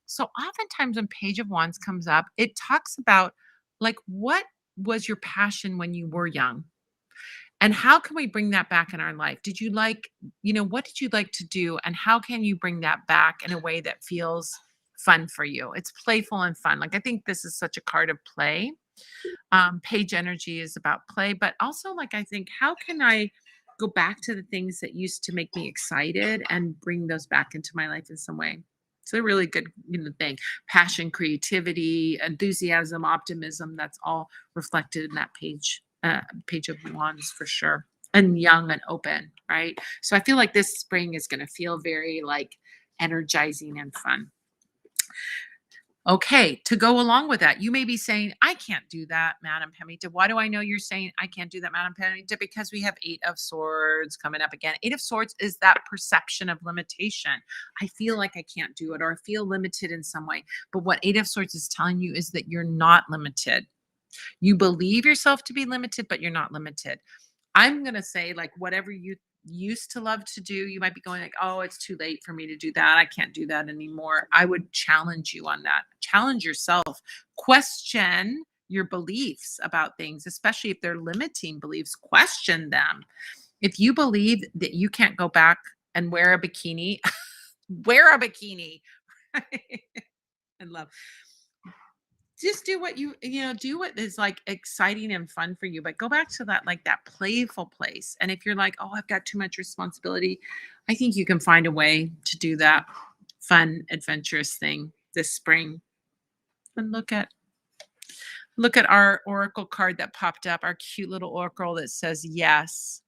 So oftentimes when Page of Wands comes up, it talks about like what was your passion when you were young? And how can we bring that back in our life? What did you like to do? And how can you bring that back in a way that feels fun for you? It's playful and fun. Like I think this is such a card of play. Page energy is about play, but also like I think, how can I go back to the things that used to make me excited and bring those back into my life in some way? It's a really good, thing. Passion, creativity, enthusiasm, optimism. That's all reflected in that Page of Wands for sure. And young and open, right? So I feel like this spring is going to feel very like energizing and fun. Okay, to go along with that, you may be saying, I can't do that, Madam Pemita. Why do I know you're saying I can't do that, Madam Pemita? Because we have 8 of Swords coming up again. 8 of Swords is that perception of limitation. I feel like I can't do it, or I feel limited in some way. But what 8 of Swords is telling you is that you're not limited. You believe yourself to be limited, but you're not limited. I'm going to say, like, whatever you used to love to do, you might be going like, oh, it's too late for me to do that. I can't do that anymore. I would challenge you on that. Challenge yourself. Question your beliefs about things, especially if they're limiting beliefs. Question them. If you believe that you can't go back and wear a bikini, wear a bikini. I love. Just do what do what is like exciting and fun for you, but go back to that, like that playful place. And if you're like, oh, I've got too much responsibility, I think you can find a way to do that fun, adventurous thing this spring. And look at our oracle card that popped up, our cute little oracle that says yes.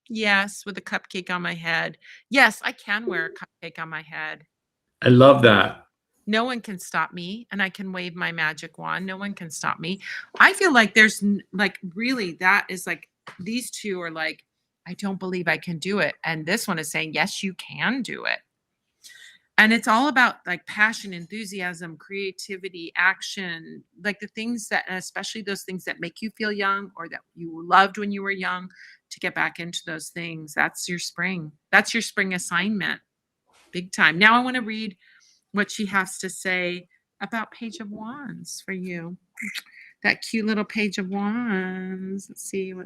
Yes, with a cupcake on my head. Yes, I can wear a cupcake on my head. I love that. No one can stop me, and I can wave my magic wand. No one can stop me. I feel like there's like really that is like these two are like, I don't believe I can do it. And this one is saying, yes, you can do it. And it's all about like passion, enthusiasm, creativity, action, like the things that, and especially those things that make you feel young or that you loved when you were young, to get back into those things. That's your spring. That's your spring assignment. Big time. Now I want to read what she has to say about Page of Wands for you. That cute little Page of Wands. Let's see let's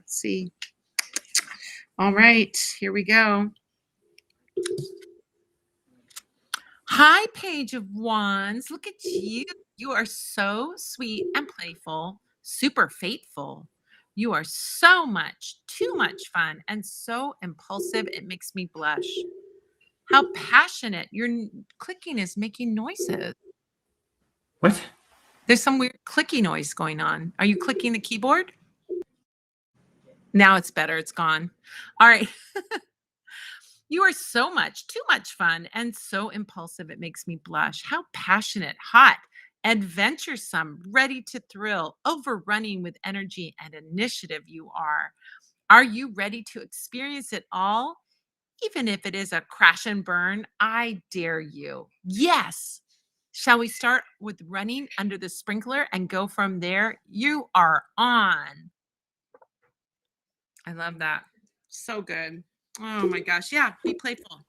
see. All right, here we go. Hi, Page of Wands. Look at you. You are so sweet and playful, super fateful. You are so much, too much fun, and so impulsive, it makes me blush. How passionate. Your clicking is making noises. What? There's some weird clicky noise going on. Are you clicking the keyboard? Now it's better. It's gone. All right. You are too much fun, and so impulsive it makes me blush. How passionate, hot, adventuresome, ready to thrill, overrunning with energy and initiative you are. Are you ready to experience it all? Even if it is a crash and burn, I dare you. Yes. Shall we start with running under the sprinkler and go from there? You are on. I love that. So good. Oh my gosh. Yeah, be playful.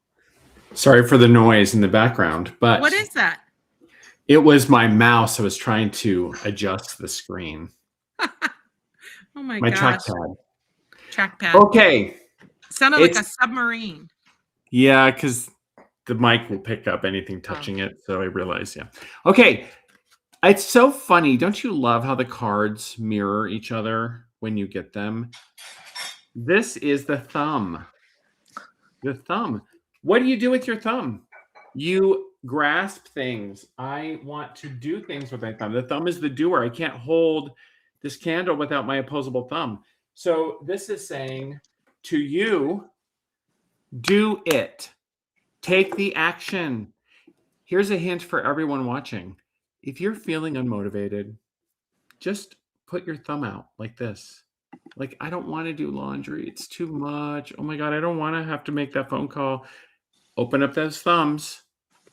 Sorry for the noise in the background, but What is that? it was my mouse. I was trying to adjust the screen. Oh my My gosh. trackpad. Trackpad. Okay. Sounded like a submarine. Yeah, because the mic will pick up anything touching it. So I realized, yeah. Okay. It's so funny. Don't you love how the cards mirror each other when you get them? This is the thumb. The thumb. What do you do with your thumb? You grasp things. I want to do things with my thumb. The thumb is the doer. I can't hold this candle without my opposable thumb. So this is saying to you, do it. Take the action. Here's a hint for everyone watching. If you're feeling unmotivated, just put your thumb out like this. Like, I don't want to do laundry. It's too much. Oh my God, I don't want to have to make that phone call. Open up those thumbs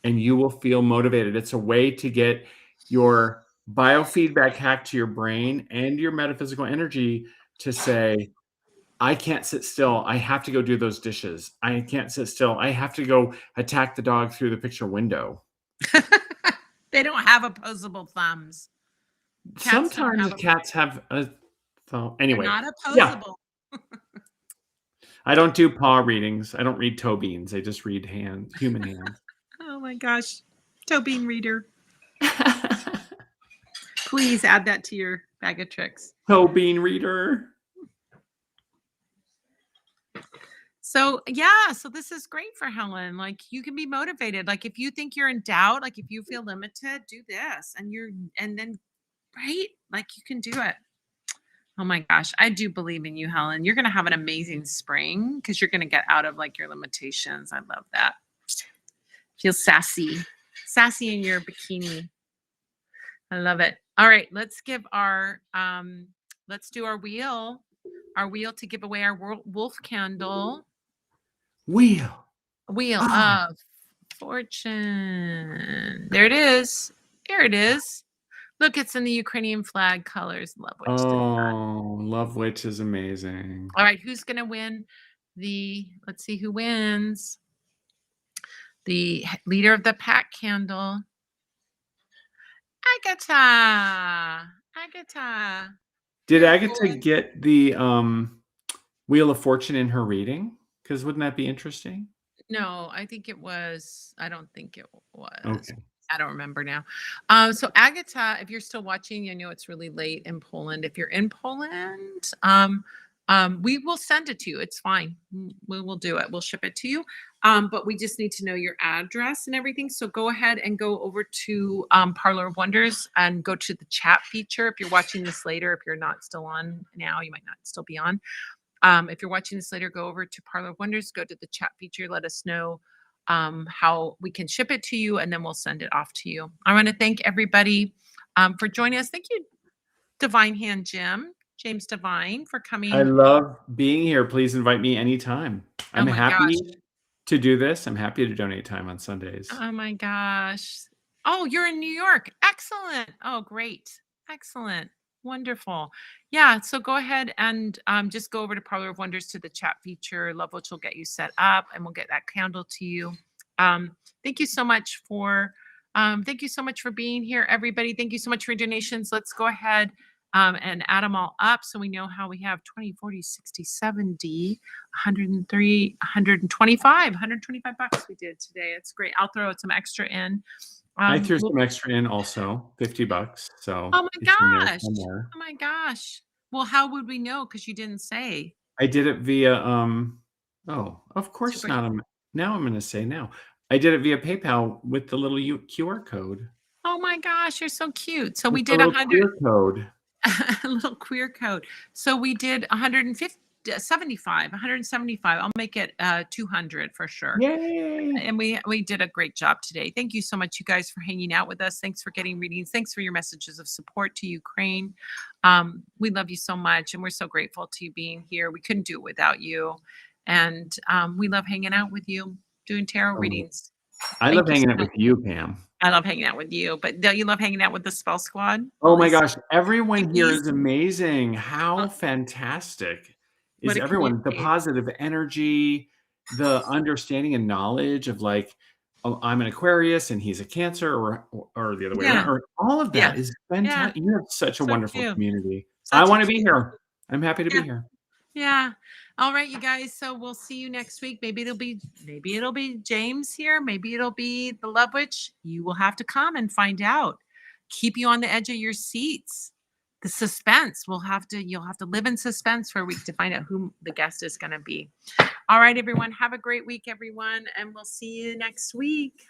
and you will feel motivated. It's a way to get your biofeedback hack to your brain and your metaphysical energy to say, I can't sit still. I have to go do those dishes. I can't sit still. I have to go attack the dog through the picture window. They don't have opposable thumbs. Sometimes cats have a thumb. Anyway, they're not opposable. Yeah. I don't do paw readings. I don't read toe beans. I just read human hands. Oh my gosh. Toe bean reader. Please add that to your bag of tricks. Toe bean reader. So yeah, so this is great for Helen. Like, you can be motivated. Like, if you think you're in doubt, like if you feel limited, do this, and then right, like you can do it. Oh my gosh, I do believe in you, Helen. You're gonna have an amazing spring because you're gonna get out of like your limitations. I love that. Feel sassy in your bikini. I love it. All right, let's give our let's do our wheel to give away our wolf candle. Wheel of Fortune. There it is. Here it is. Look, it's in the Ukrainian flag colors. Love Witch. Oh, Love Witch is amazing. All right, who's going to win let's see who wins. The leader of the pack candle. Agatha. Did Agatha get the Wheel of Fortune in her reading? Because wouldn't that be interesting? No, I think it was. I don't think it was. Okay. I don't remember now. So Agatha, if you're still watching, I know it's really late in Poland. If you're in Poland, we will send it to you. It's fine. We will do it. We'll ship it to you. But we just need to know your address and everything. So go ahead and go over to Parlor of Wonders and go to the chat feature. If you're watching this later, if you're not still on now, you might not still be on. If you're watching this later, go over to Parlor of Wonders, go to the chat feature, let us know how we can ship it to you, and then we'll send it off to you. I want to thank everybody for joining us. Thank you, Divine Hand James Divine, for coming. I love being here. Please invite me anytime. I'm happy to do this. I'm happy to donate time on Sundays. Oh my gosh. Oh, you're in New York. Excellent. Oh, great. Excellent. Wonderful. Yeah. So go ahead and just go over to Parlor of Wonders to the chat feature. Love Witch will get you set up and we'll get that candle to you. Thank you so much for being here, everybody. Thank you so much for your donations. Let's go ahead and add them all up so we know how we have 20, 40, 60, 70, 103, 125 bucks we did today. It's great. I'll throw some extra in. I threw some extra in also, $50. So oh my gosh. Well, how would we know? Because you didn't say. I did it via of course not. Now I'm going to say now. I did it via PayPal with the little QR code. Oh my gosh, you're so cute. So we It's a did little 100 queer code. a little queer code. So we did 150 75, 175. I'll make it 200 for sure. Yay! And we did a great job today. Thank you so much, you guys, for hanging out with us. Thanks for getting readings. Thanks for your messages of support to Ukraine. We love you so much, and we're so grateful to you being here. We couldn't do it without you, and we love hanging out with you, doing tarot Um, readings. I love Thank you so hanging out much. with you, Pam. I love hanging out with you, but don't you love hanging out with the Spell Squad? Oh All my these gosh, everyone here hippies. is amazing. Uh, How fantastic what is a everyone? The community. positive energy, the understanding and knowledge of like, oh, I'm an Aquarius and he's a Cancer, or the other way around, Yeah, or all of yeah, that is yeah. fantastic. You have such a So wonderful cute. community. I Such a want to be cute. here. I'm happy to be Yeah. here. Yeah. All right, you guys. So we'll see you next week. Maybe it'll be James here. Maybe it'll be the Love Witch. You will have to come and find out. Keep you on the edge of your seats. The suspense. You'll have to live in suspense for a week to find out who the guest is going to be. All right, everyone. Have a great week, everyone, and we'll see you next week.